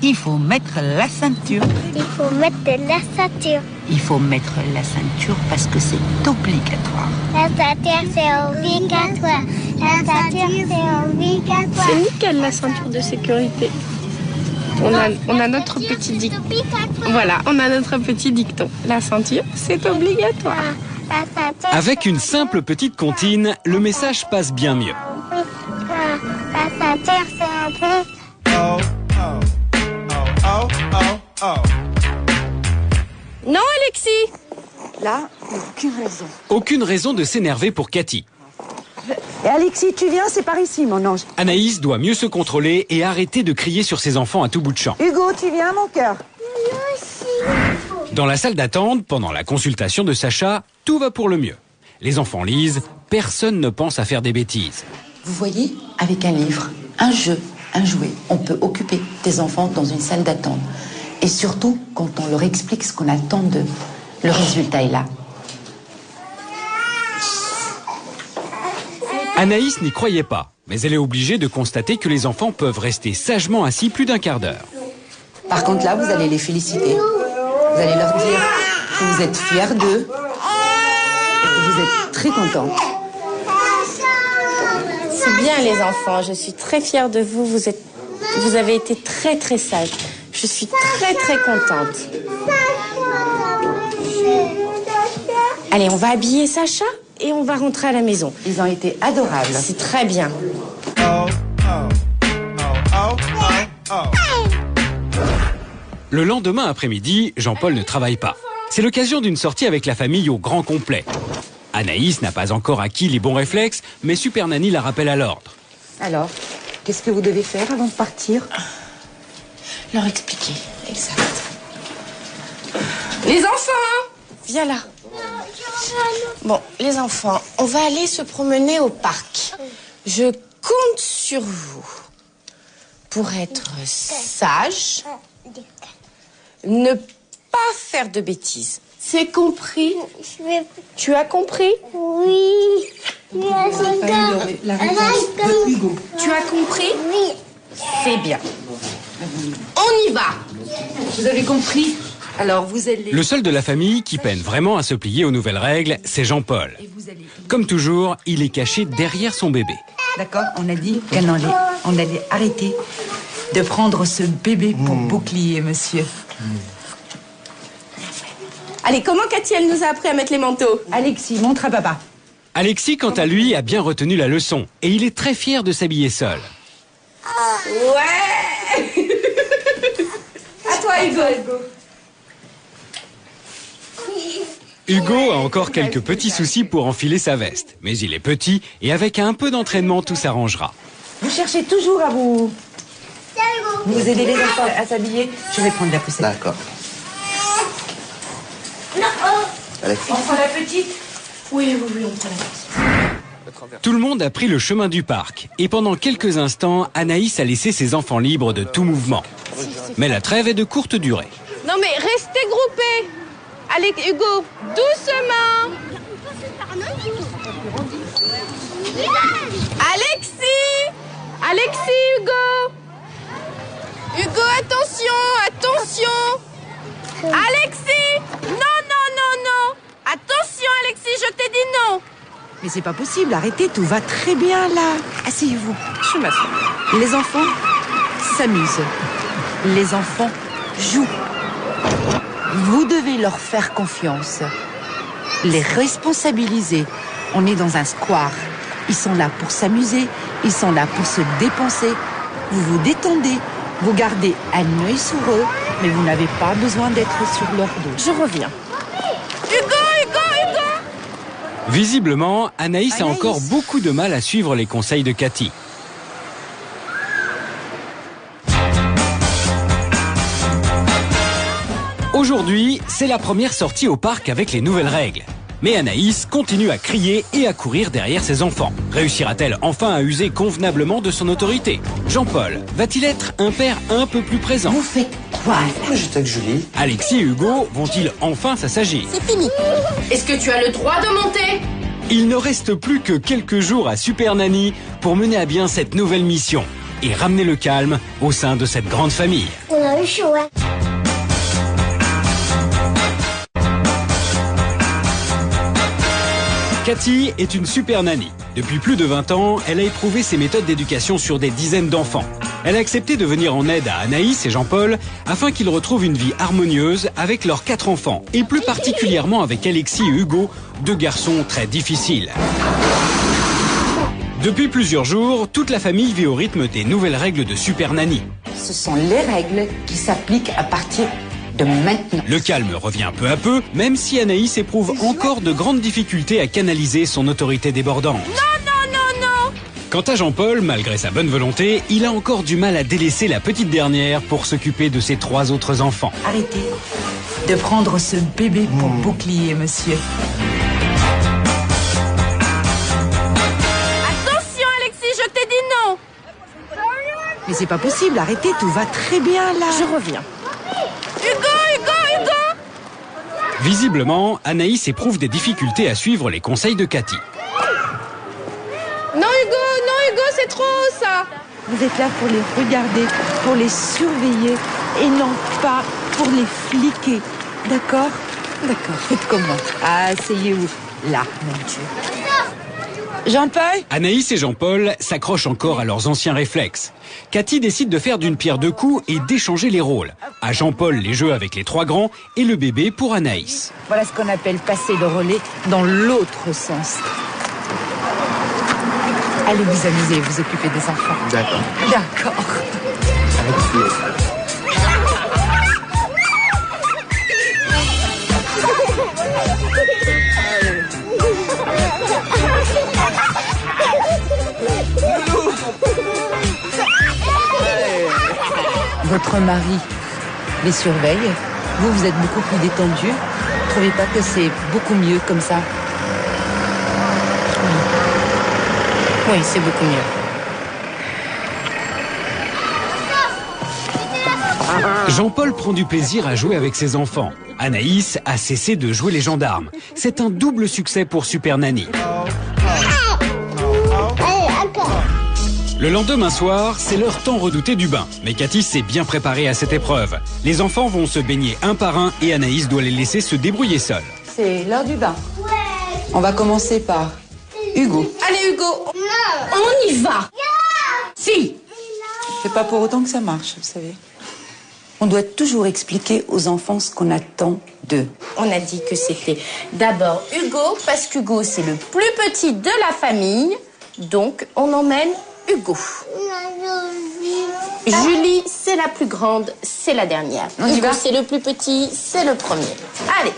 il faut mettre la ceinture. Il faut mettre la ceinture. Il faut mettre la ceinture parce que c'est obligatoire. La ceinture, c'est obligatoire. La ceinture, c'est obligatoire. C'est nickel la ceinture de sécurité. On a notre petit dicton. Voilà, on a notre petit dicton. La ceinture, c'est obligatoire. Avec une simple petite comptine, le message passe bien mieux. La ceinture, c'est obligatoire. Non, Alexis? Là, aucune raison. Aucune raison de s'énerver pour Cathy. Et Alexis, tu viens, c'est par ici, mon ange. Anaïs doit mieux se contrôler et arrêter de crier sur ses enfants à tout bout de champ. Hugo, tu viens, mon cœur. Dans la salle d'attente, pendant la consultation de Sacha, tout va pour le mieux. Les enfants lisent, personne ne pense à faire des bêtises. Vous voyez, avec un livre, un jeu, un jouet, on peut occuper des enfants dans une salle d'attente. Et surtout, quand on leur explique ce qu'on attend d'eux, le résultat est là. Anaïs n'y croyait pas, mais elle est obligée de constater que les enfants peuvent rester sagement assis plus d'un quart d'heure. Par contre, là, vous allez les féliciter. Vous allez leur dire que vous êtes fiers d'eux et que vous êtes très contents. C'est bien les enfants, je suis très fière de vous. Vous avez été très très sages. Je suis très très contente. Allez, on va habiller Sacha et on va rentrer à la maison. Ils ont été adorables. C'est très bien. Le lendemain après-midi, Jean-Paul ne travaille pas. C'est l'occasion d'une sortie avec la famille au grand complet. Anaïs n'a pas encore acquis les bons réflexes, mais Super Nanny la rappelle à l'ordre. Alors, qu'est-ce que vous devez faire avant de partir? Leur expliquer, exact. Les enfants, viens là. Bon, les enfants, on va aller se promener au parc. Je compte sur vous pour être sage, ne pas faire de bêtises. C'est compris? Tu as compris? Oui. La réponse de Hugo. Tu as compris? Oui. C'est bien. On y va. Vous avez compris? Alors, vous allez... Le seul de la famille qui peine vraiment à se plier aux nouvelles règles, c'est Jean-Paul. Comme toujours, il est caché derrière son bébé. D'accord, on a dit on allait arrêter de prendre ce bébé pour bouclier, monsieur. Allez, comment Cathy, elle nous a appris à mettre les manteaux? Alexis, montre à papa. Alexis, quant à lui, a bien retenu la leçon et il est très fier de s'habiller seul. Ouais. À toi, Hugo. Hugo a encore quelques petits soucis pour enfiler sa veste. Mais il est petit et avec un peu d'entraînement, tout s'arrangera. Vous cherchez toujours à vous aider les enfants à s'habiller. Je vais prendre la poussette. D'accord. Alexis. On prend la petite? Oui, on prend la petite. Tout le monde a pris le chemin du parc. Et pendant quelques instants, Anaïs a laissé ses enfants libres de tout mouvement. Mais la trêve est de courte durée. Non mais restez groupés. Allez Hugo, doucement. Alexis, Hugo. Hugo, attention. Alexis, non. Attention Alexis, je t'ai dit non. Mais c'est pas possible, arrêtez, tout va très bien là. Asseyez-vous. Je m'assois. Les enfants s'amusent. Les enfants jouent. Vous devez leur faire confiance. Les responsabiliser. On est dans un square. Ils sont là pour s'amuser. Ils sont là pour se dépenser. Vous vous détendez. Vous gardez un œil sur eux, mais vous n'avez pas besoin d'être sur leur dos. Je reviens. Hugo. Visiblement, Anaïs a encore beaucoup de mal à suivre les conseils de Cathy. Aujourd'hui, c'est la première sortie au parc avec les nouvelles règles. Mais Anaïs continue à crier et à courir derrière ses enfants. Réussira-t-elle enfin à user convenablement de son autorité? Jean-Paul va-t-il être un père un peu plus présent? Vous faites quoi là? J'étais avec Julie. Alexis et Hugo vont-ils enfin s'assagir? C'est fini. Est-ce que tu as le droit de monter? Il ne reste plus que quelques jours à Super Nanny pour mener à bien cette nouvelle mission et ramener le calme au sein de cette grande famille. On a eu chaud, hein. Cathy est une super nanny. Depuis plus de 20 ans, elle a éprouvé ses méthodes d'éducation sur des dizaines d'enfants. Elle a accepté de venir en aide à Anaïs et Jean-Paul afin qu'ils retrouvent une vie harmonieuse avec leurs 4 enfants et plus particulièrement avec Alexis et Hugo, 2 garçons très difficiles. Depuis plusieurs jours, toute la famille vit au rythme des nouvelles règles de Super Nanny. Ce sont les règles qui s'appliquent à partir de maintenant. Le calme revient peu à peu, même si Anaïs éprouve encore de grandes difficultés à canaliser son autorité débordante. Non. Quant à Jean-Paul, malgré sa bonne volonté, il a encore du mal à délaisser la petite dernière pour s'occuper de ses 3 autres enfants. Arrêtez de prendre ce bébé pour bouclier, monsieur. Attention Alexis, je t'ai dit non. Mais c'est pas possible, arrêtez, tout va très bien là. Je reviens. Hugo. Visiblement, Anaïs éprouve des difficultés à suivre les conseils de Cathy. Non Hugo, c'est trop ça. Vous êtes là pour les regarder, pour les surveiller et non pas pour les fliquer. D'accord? D'accord. Faites comment? Asseyez-vous. Là, mon Dieu. Jean-Paul? Anaïs et Jean-Paul s'accrochent encore à leurs anciens réflexes. Cathy décide de faire d'une pierre 2 coups et d'échanger les rôles. À Jean-Paul, les jeux avec les 3 grands et le bébé pour Anaïs. Voilà ce qu'on appelle passer le relais dans l'autre sens. Allez vous amuser, vous occuper des enfants. D'accord. D'accord. Votre mari les surveille. Vous êtes beaucoup plus détendu. Vous trouvez pas que c'est beaucoup mieux comme ça? Oui, c'est beaucoup mieux. Jean-Paul prend du plaisir à jouer avec ses enfants. Anaïs a cessé de jouer les gendarmes. C'est un double succès pour Super Nanny. Le lendemain soir, c'est leur temps redouté du bain. Mais Cathy s'est bien préparée à cette épreuve. Les enfants vont se baigner un par un et Anaïs doit les laisser se débrouiller seuls. C'est l'heure du bain. On va commencer par Hugo. Allez Hugo, on y va. Si. C'est pas pour autant que ça marche, vous savez. On doit toujours expliquer aux enfants ce qu'on attend d'eux. On a dit que c'était d'abord Hugo, parce qu'Hugo c'est le plus petit de la famille, donc on emmène Hugo. Julie, c'est la plus grande, c'est la dernière. On y Hugo, va. c'est le plus petit, c'est le premier. Allez.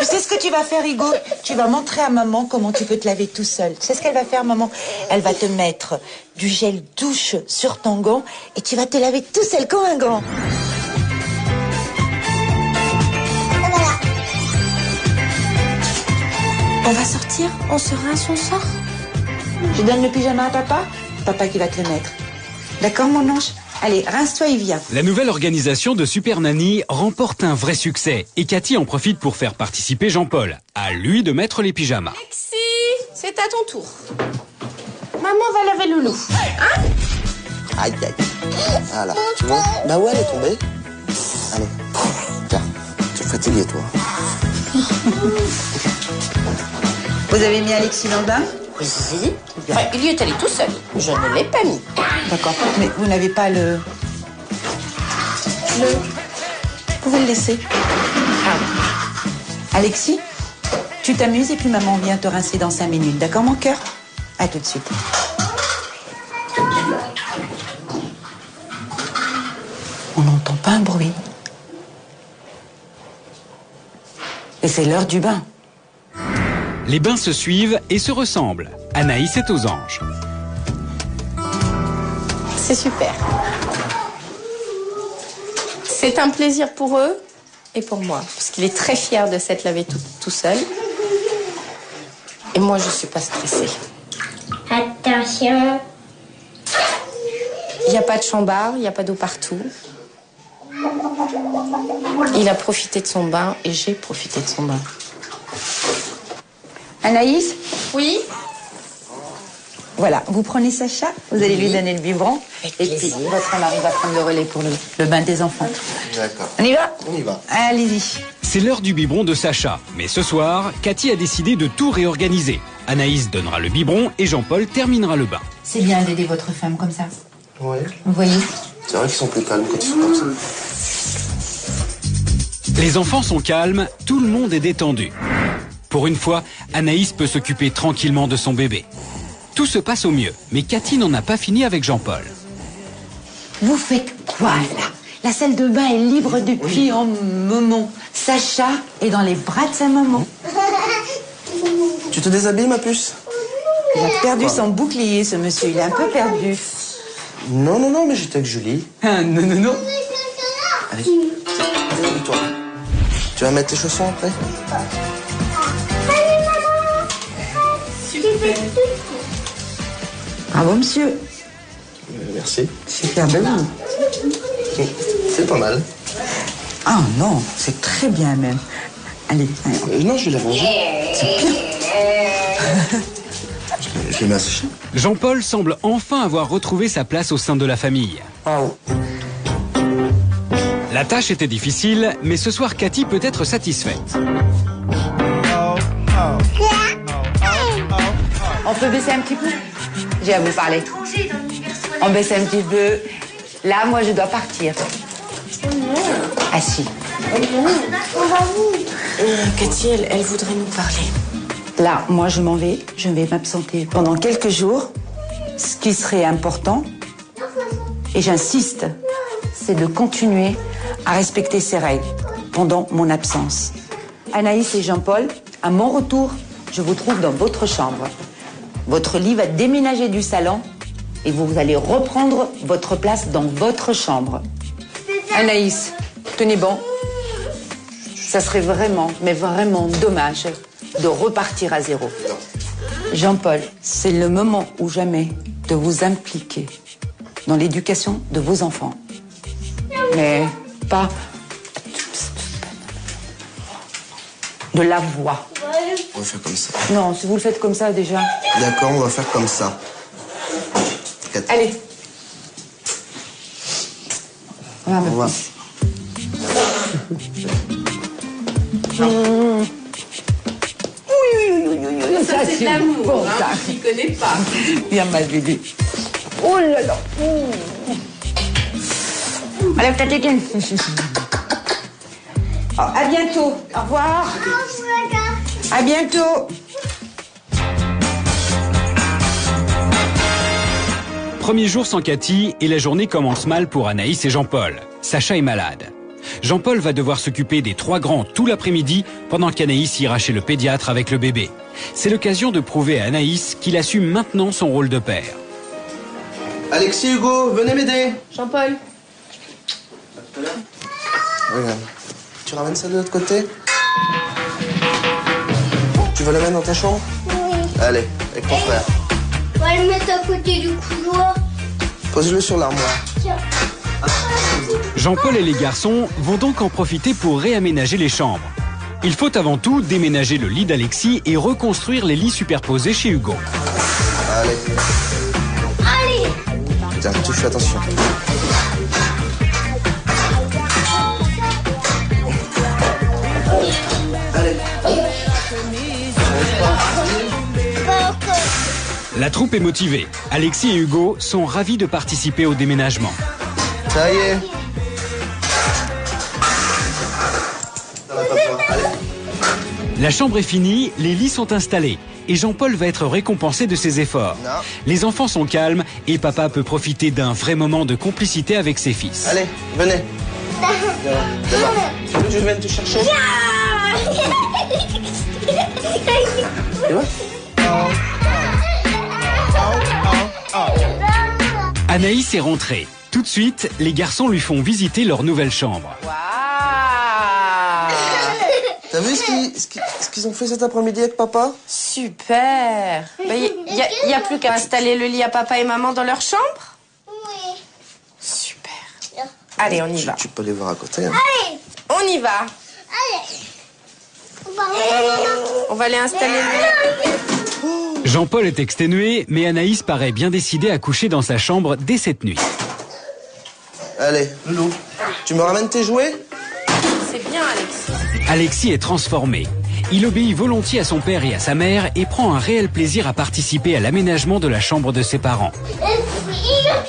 Tu sais ce que tu vas faire, Hugo? Tu vas montrer à maman comment tu peux te laver tout seul. Tu sais ce qu'elle va faire, maman? Elle va te mettre du gel douche sur ton gant et tu vas te laver tout seul comme un gant. On va sortir, on se rince, on sort. Je donne le pyjama à papa? Papa qui va te le mettre. D'accord, mon ange? Allez, rince-toi et viens. La nouvelle organisation de Super Nanny remporte un vrai succès et Cathy en profite pour faire participer Jean-Paul. À lui de mettre les pyjamas. Alexis, c'est à ton tour. Maman va laver Loulou. Hein? Aïe, aïe. Voilà, tu vois? Bah ouais, elle est tombée. Allez, tiens, tu es fatigué, toi. Vous avez mis Alexis dans le bain? Oui. Enfin, il y est allé tout seul. Je ne l'ai pas mis. D'accord, mais vous n'avez pas le... Vous pouvez le laisser. Alexis, tu t'amuses et puis maman vient te rincer dans 5 minutes. D'accord, mon cœur? À tout de suite. On n'entend pas un bruit. Et c'est l'heure du bain. Les bains se suivent et se ressemblent. Anaïs est aux anges. C'est super. C'est un plaisir pour eux et pour moi, parce qu'il est très fier de s'être lavé tout seul. Et moi, je suis pas stressée. Attention. Il n'y a pas de chambar, il n'y a pas d'eau partout. Il a profité de son bain et j'ai profité de son bain. Anaïs, Oui? voilà, vous prenez Sacha, vous allez lui donner le biberon. Et puis votre mari va prendre le relais pour le bain des enfants. D'accord. On y va? On y va. Allez-y. C'est l'heure du biberon de Sacha. Mais ce soir, Cathy a décidé de tout réorganiser. Anaïs donnera le biberon et Jean-Paul terminera le bain. C'est bien d'aider votre femme comme ça. Ouais. Vous voyez? C'est vrai qu'ils sont plus calmes quand ils sont comme ça. Les enfants sont calmes, tout le monde est détendu. Pour une fois, Anaïs peut s'occuper tranquillement de son bébé. Tout se passe au mieux, mais Cathy n'en a pas fini avec Jean-Paul. Vous faites quoi là? La salle de bain est libre depuis un moment. Sacha est dans les bras de sa maman. Tu te déshabilles, ma puce? Il a perdu son bouclier, ce monsieur. Il est un peu perdu. Non, non, non, mais j'étais avec Julie. Ah, non, non, non. Allez, toi. Tu vas mettre tes chaussons après? Bravo, monsieur. Merci. Super belle. C'est pas mal. Ah non, c'est très bien même. Allez, allez. Non, je vais la ranger. C'est bien. Je les mets à sécher. Jean-Paul semble enfin avoir retrouvé sa place au sein de la famille. Oh. La tâche était difficile, mais ce soir Cathy peut être satisfaite. On peut baisser un petit peu? J'ai à vous parler. On baisse un petit peu. Là, moi, je dois partir. Assis. Cathy, elle voudrait nous parler. Là, moi, je m'en vais. Je vais m'absenter pendant quelques jours. Ce qui serait important, et j'insiste, c'est de continuer à respecter ces règles pendant mon absence. Anaïs et Jean-Paul, à mon retour, je vous trouve dans votre chambre. Votre lit va déménager du salon et vous allez reprendre votre place dans votre chambre. Anaïs, tenez bon. Ça serait vraiment, mais vraiment dommage de repartir à zéro. Jean-Paul, c'est le moment ou jamais de vous impliquer dans l'éducation de vos enfants. Mais pas de la voix. On va faire comme ça. Non, si vous le faites comme ça déjà. D'accord, on va faire comme ça. Allez. Voilà, On va. Oui, ça c'est l'amour, bon, ça. Je ne connais pas. Viens, ma bébé. Oh là là. Allez, ta tétine. Oh, à bientôt. Au revoir. À bientôt. Premier jour sans Cathy et la journée commence mal pour Anaïs et Jean-Paul. Sacha est malade. Jean-Paul va devoir s'occuper des 3 grands tout l'après-midi pendant qu'Anaïs ira chez le pédiatre avec le bébé. C'est l'occasion de prouver à Anaïs qu'il assume maintenant son rôle de père. Alexis, Hugo, venez m'aider. Jean-Paul. Regarde. Tu ramènes ça de l'autre côté? Tu veux la mettre dans ta chambre? Oui. Allez, avec ton frère. On va le mettre à côté du couloir. Pose-le sur l'armoire. Tiens. Jean-Paul et les garçons vont donc en profiter pour réaménager les chambres. Il faut avant tout déménager le lit d'Alexis et reconstruire les lits superposés chez Hugo. Allez. Allez. Tiens, tu fais attention. Allez. Pas encore. La troupe est motivée. Alexis et Hugo sont ravis de participer au déménagement. Ça y est. Ça va pas pouvoir. Allez. La chambre est finie, les lits sont installés et Jean-Paul va être récompensé de ses efforts. Non. Les enfants sont calmes et papa peut profiter d'un vrai moment de complicité avec ses fils. Allez, venez. D'abord. Tu veux que je vienne te chercher? Tu vois? Anaïs est rentrée. Tout de suite, les garçons lui font visiter leur nouvelle chambre. Waouh! T'as vu ce qu'ils ont fait cet après-midi avec papa? Super. Il y a plus qu'à installer le lit à papa et maman dans leur chambre. Oui. Super. Allez, on y va. Tu peux les voir à côté. Hein. Allez. On y va. Allez. On va aller installer le lit. Jean-Paul est exténué, mais Anaïs paraît bien décidée à coucher dans sa chambre dès cette nuit. Allez, Loulou, tu me ramènes tes jouets? C'est bien, Alexis. Alexis est transformé. Il obéit volontiers à son père et à sa mère et prend un réel plaisir à participer à l'aménagement de la chambre de ses parents.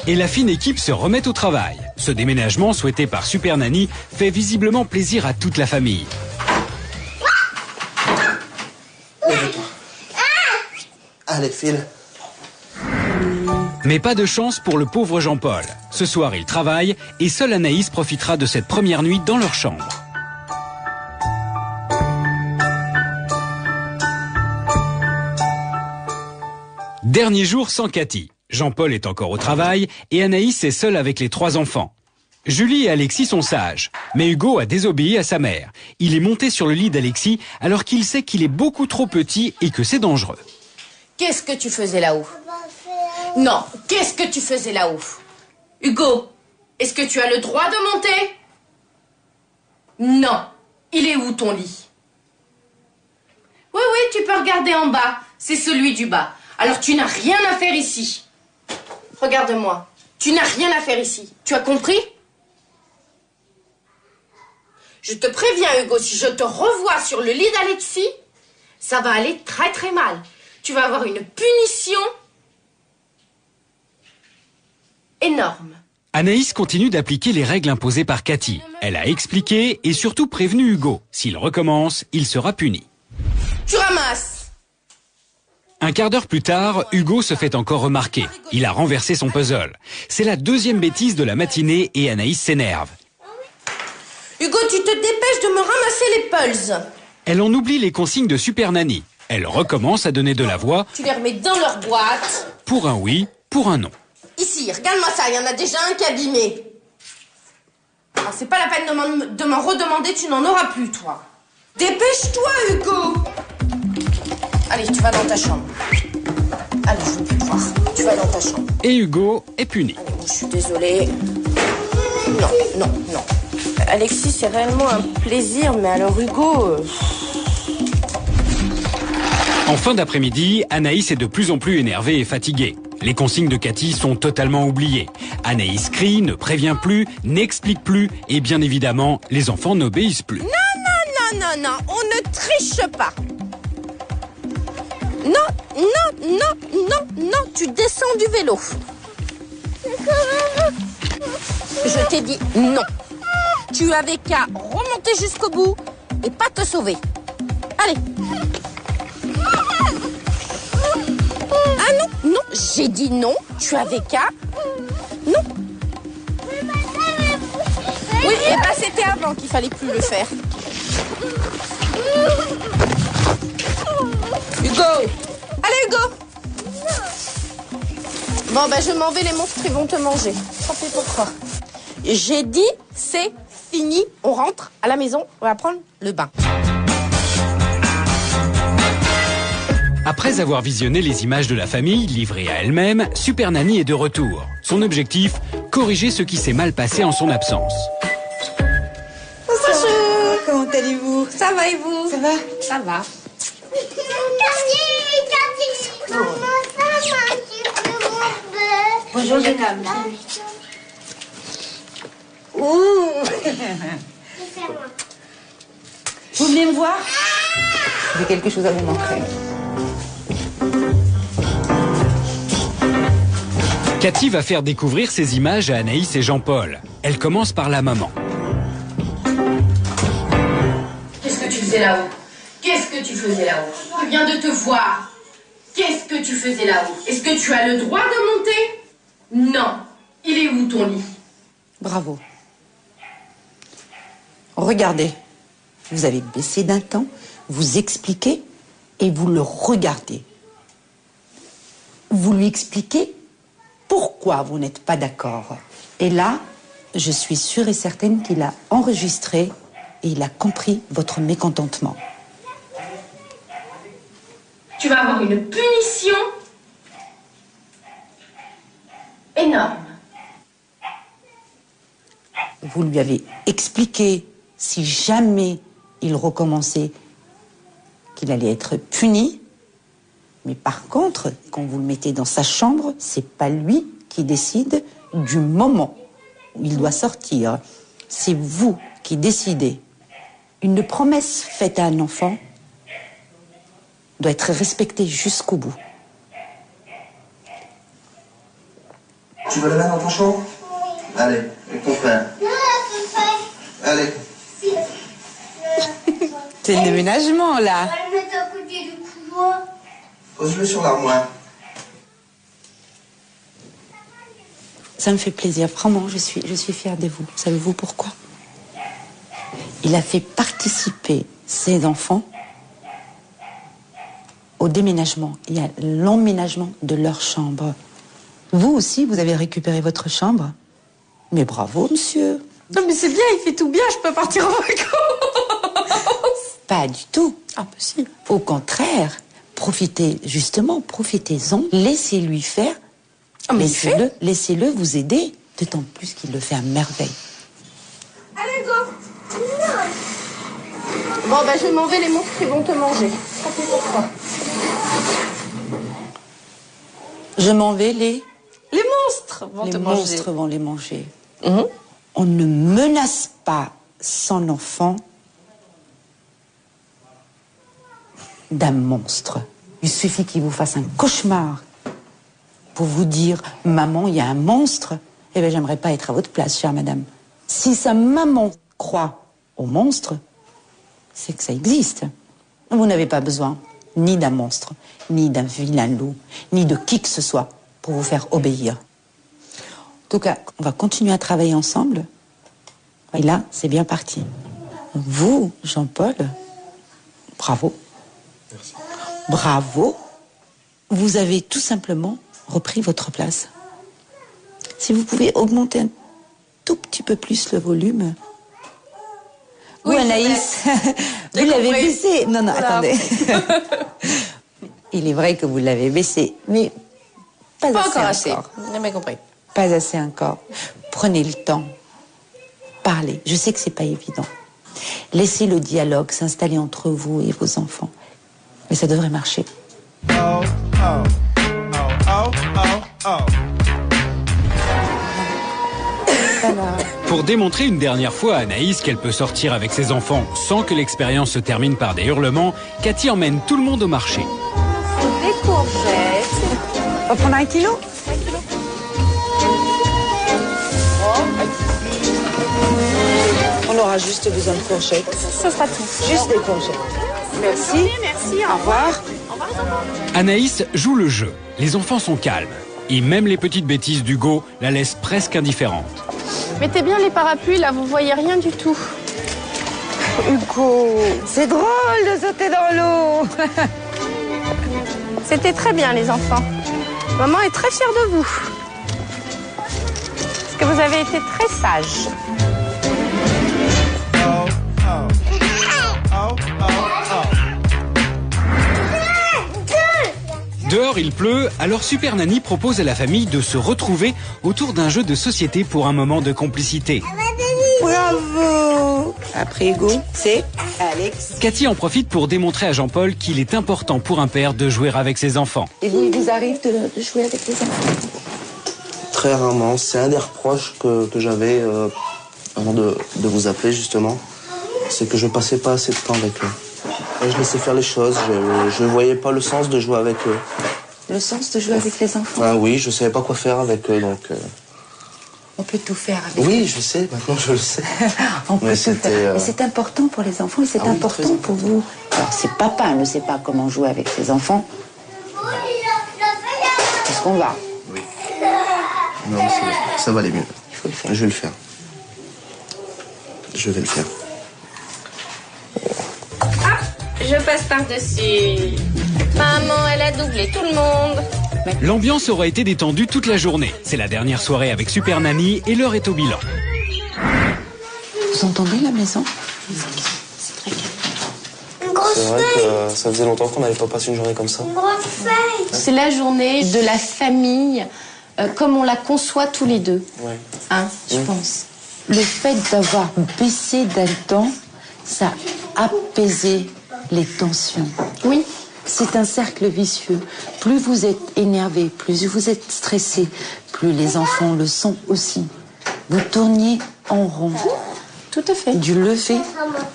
Et la fine équipe se remet au travail. Ce déménagement, souhaité par Super Nanny, fait visiblement plaisir à toute la famille. Allez, file. Mais pas de chance pour le pauvre Jean-Paul. Ce soir, il travaille et seule Anaïs profitera de cette première nuit dans leur chambre. Dernier jour sans Cathy. Jean-Paul est encore au travail et Anaïs est seule avec les 3 enfants. Julie et Alexis sont sages, mais Hugo a désobéi à sa mère. Il est monté sur le lit d'Alexis alors qu'il sait qu'il est beaucoup trop petit et que c'est dangereux. Qu'est-ce que tu faisais là-haut? Non, qu'est-ce que tu faisais là-haut? Hugo, est-ce que tu as le droit de monter? Non. Il est où ton lit? Oui, tu peux regarder en bas. C'est celui du bas. Alors tu n'as rien à faire ici. Regarde-moi. Tu n'as rien à faire ici. Tu as compris? Je te préviens, Hugo, si je te revois sur le lit d'Alexis, ça va aller très très mal. Tu vas avoir une punition énorme. Anaïs continue d'appliquer les règles imposées par Cathy. Elle a expliqué et surtout prévenu Hugo. S'il recommence, il sera puni. Tu ramasses. Un quart d'heure plus tard, Hugo se fait encore remarquer. Il a renversé son puzzle. C'est la 2e bêtise de la matinée et Anaïs s'énerve. Hugo, tu te dépêches de me ramasser les puzzles. Elle en oublie les consignes de Super Nanny. Elle recommence à donner de la voix. Tu les remets dans leur boîte. Pour un oui, pour un non. Ici, regarde-moi ça, il y en a déjà un qui est abîmé. Alors, c'est pas la peine de m'en redemander, tu n'en auras plus, toi. Dépêche-toi, Hugo. Allez, tu vas dans ta chambre. Allez, je veux plus te voir. Tu vas dans ta chambre. Et Hugo est puni. Allez, je suis désolée. Non. Alexis, c'est réellement un plaisir, mais alors Hugo... En fin d'après-midi, Anaïs est de plus en plus énervée et fatiguée. Les consignes de Cathy sont totalement oubliées. Anaïs crie, ne prévient plus, n'explique plus et bien évidemment, les enfants n'obéissent plus. Non, on ne triche pas. Non, tu descends du vélo. Je t'ai dit non. Tu avais qu'à remonter jusqu'au bout et pas te sauver. Allez. Ah non, j'ai dit non. Tu avais qu'à... Non. Oui, et bah c'était avant qu'il fallait plus le faire. Hugo! Allez, Hugo! Bon, ben, je m'en vais, les monstres, ils vont te manger. Tant pis pour toi. J'ai dit, c'est fini. On rentre à la maison, on va prendre le bain. Après avoir visionné les images de la famille livrées à elle-même, Super Nanny est de retour. Son objectif, corriger ce qui s'est mal passé en son absence. Bonjour, comment allez-vous? Ça va et vous? Ça va? Ça va. Bonjour, jeune homme. Ouh. Vous venez me voir? J'ai quelque chose à vous montrer. Cathy va faire découvrir ces images à Anaïs et Jean-Paul. Elle commence par la maman. Qu'est-ce que tu faisais là-haut? Qu'est-ce que tu faisais là-haut? Je viens de te voir. Qu'est-ce que tu faisais là-haut? Est-ce que tu as le droit de monter? Non. Il est où ton lit? Bravo. Regardez. Vous avez baissé d'un temps, vous expliquez et vous le regardez. Vous lui expliquez pourquoi vous n'êtes pas d'accord. Et là, je suis sûre et certaine qu'il a enregistré et il a compris votre mécontentement. Tu vas avoir une punition énorme. Vous lui avez expliqué, si jamais il recommençait, qu'il allait être puni. Mais par contre, quand vous le mettez dans sa chambre, c'est pas lui qui décide du moment où il doit sortir. C'est vous qui décidez. Une promesse faite à un enfant doit être respectée jusqu'au bout. Tu veux la mettre dans ton chambre? Allez, avec ton frère. Allez. C'est le déménagement, là. On va le mettre à côté du couloir. Pose-le sur l'armoire. Ça me fait plaisir, vraiment, je suis fière de vous. Savez-vous pourquoi? Il a fait participer ses enfants au déménagement et à l'emménagement de leur chambre. Vous aussi, vous avez récupéré votre chambre? Mais bravo, monsieur. Non, mais c'est bien, il fait tout bien, je peux partir en vacances. Pas du tout. Ah, bah si. Au contraire, profitez-en, laissez-lui faire. Ah, mais il fait. Laissez-le vous aider, d'autant plus qu'il le fait à merveille. Allez, go. Bon, ben, je m'en vais, les monstres, ils vont te manger. Tant pis pour toi. Je m'en vais, les monstres vont te manger. monstres vont les manger. Mhm. On ne menace pas son enfant d'un monstre. Il suffit qu'il vous fasse un cauchemar pour vous dire « Maman, il y a un monstre ». Eh bien, j'aimerais pas être à votre place, chère madame. Si sa maman croit au monstre, c'est que ça existe. Vous n'avez pas besoin ni d'un monstre, ni d'un vilain loup, ni de qui que ce soit pour vous faire obéir. En tout cas, on va continuer à travailler ensemble. Et là, c'est bien parti. Vous, Jean-Paul, bravo. Merci. Bravo. Vous avez tout simplement repris votre place. Si vous pouvez augmenter un tout petit peu plus le volume. Oui, Vous, Anaïs, vous l'avez baissé. Non, Voilà. attendez. Il est vrai que vous l'avez baissé, mais pas assez encore. J'ai bien compris. Pas assez encore. Prenez le temps. Parlez. Je sais que c'est pas évident. Laissez le dialogue s'installer entre vous et vos enfants. Mais ça devrait marcher. Pour démontrer une dernière fois à Anaïs qu'elle peut sortir avec ses enfants sans que l'expérience se termine par des hurlements, Cathy emmène tout le monde au marché. Des courgettes. On va prendre 1 kilo? On aura juste besoin de courgettes. Ça sera tout. Juste des courgettes. Merci. Merci. Au revoir. Anaïs joue le jeu. Les enfants sont calmes. Et même les petites bêtises d'Hugo la laissent presque indifférente. Mettez bien les parapluies, là, vous voyez rien du tout. Hugo, c'est drôle de sauter dans l'eau. C'était très bien, les enfants. Maman est très fière de vous. Parce que vous avez été très sages. Dehors, il pleut, alors Super Nanny propose à la famille de se retrouver autour d'un jeu de société pour un moment de complicité. Bravo. Après Hugo, c'est Alex. Cathy en profite pour démontrer à Jean-Paul qu'il est important pour un père de jouer avec ses enfants. Et vous, il vous arrive de jouer avec les enfants? Très rarement. C'est un des reproches que j'avais avant de vous appeler, justement. C'est que je passais pas assez de temps avec eux. Et je laissais faire les choses. Je voyais pas le sens de jouer avec eux. Le sens de jouer avec les enfants? Ah oui, je savais pas quoi faire avec eux, donc... On peut tout faire avec Oui, je sais, maintenant je le sais. On peut tout faire. Et c'est important pour les enfants et c'est important pour vous. Alors, si papa ne sait pas comment jouer avec ses enfants, est-ce qu'on va? Oui. Non, ça va aller mieux. Il faut le faire. Je vais le faire. Je vais le faire. Je passe par-dessus. Maman, elle a doublé tout le monde. L'ambiance aura été détendue toute la journée. C'est la dernière soirée avec Super Nanny et l'heure est au bilan. Vous entendez la maison? C'est vrai que ça faisait longtemps qu'on n'avait pas passé une journée comme ça. C'est la journée de la famille comme on la conçoit tous les deux. Ouais. Hein, je pense. Le fait d'avoir baissé d'un temps, ça a apaisé les tensions. Oui. C'est un cercle vicieux. Plus vous êtes énervé, plus vous êtes stressé, plus les enfants le sont aussi. Vous tourniez en rond. Tout à fait. Du lever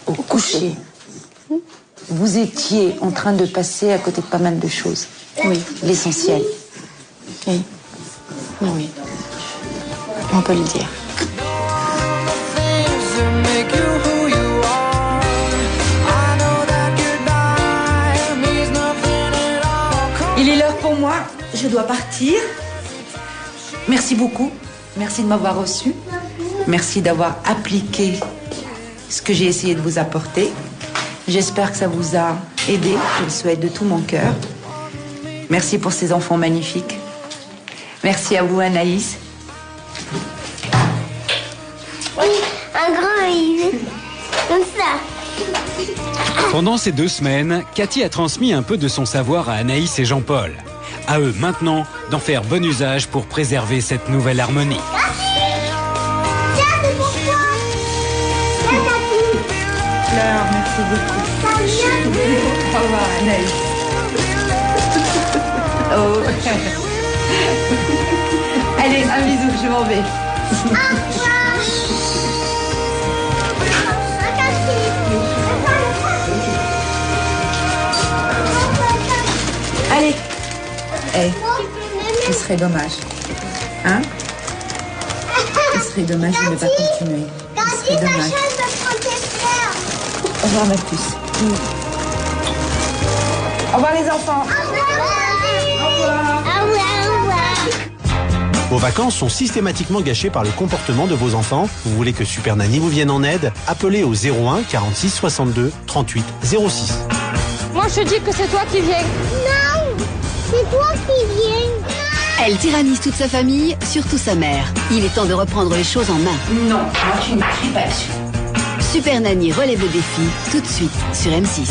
au coucher. Vous étiez en train de passer à côté de pas mal de choses. Oui. L'essentiel. Oui. Oui. On peut le dire. Il est l'heure pour moi, je dois partir. Merci beaucoup, merci de m'avoir reçu. Merci d'avoir appliqué ce que j'ai essayé de vous apporter. J'espère que ça vous a aidé, je le souhaite de tout mon cœur. Merci pour ces enfants magnifiques. Merci à vous, Anaïs. Oui, un grand Yves. Comme ça. Pendant ces 2 semaines, Cathy a transmis un peu de son savoir à Anaïs et Jean-Paul. À eux maintenant d'en faire bon usage pour préserver cette nouvelle harmonie. Tiens, c'est pour toi. Tiens, Cathy. Fleur, merci beaucoup. Ça vient. Au revoir, Anaïs. Oh. Allez, un bisou, je m'en vais. Au revoir. Allez. Hey, ce serait dommage. Hein? Ce serait dommage de ne pas continuer. Ce serait dommage. Au revoir, ma puce. Au revoir, les enfants. Vos vacances sont systématiquement gâchées par le comportement de vos enfants. Vous voulez que Super Nanny vous vienne en aide? Appelez au 01 46 62 38 06. Moi, je te dis que c'est toi qui viens. Non, c'est toi qui viens. Elle tyrannise toute sa famille, surtout sa mère. Il est temps de reprendre les choses en main. Non, moi tu ne cries pas dessus. Super Nanny relève le défi tout de suite sur M6.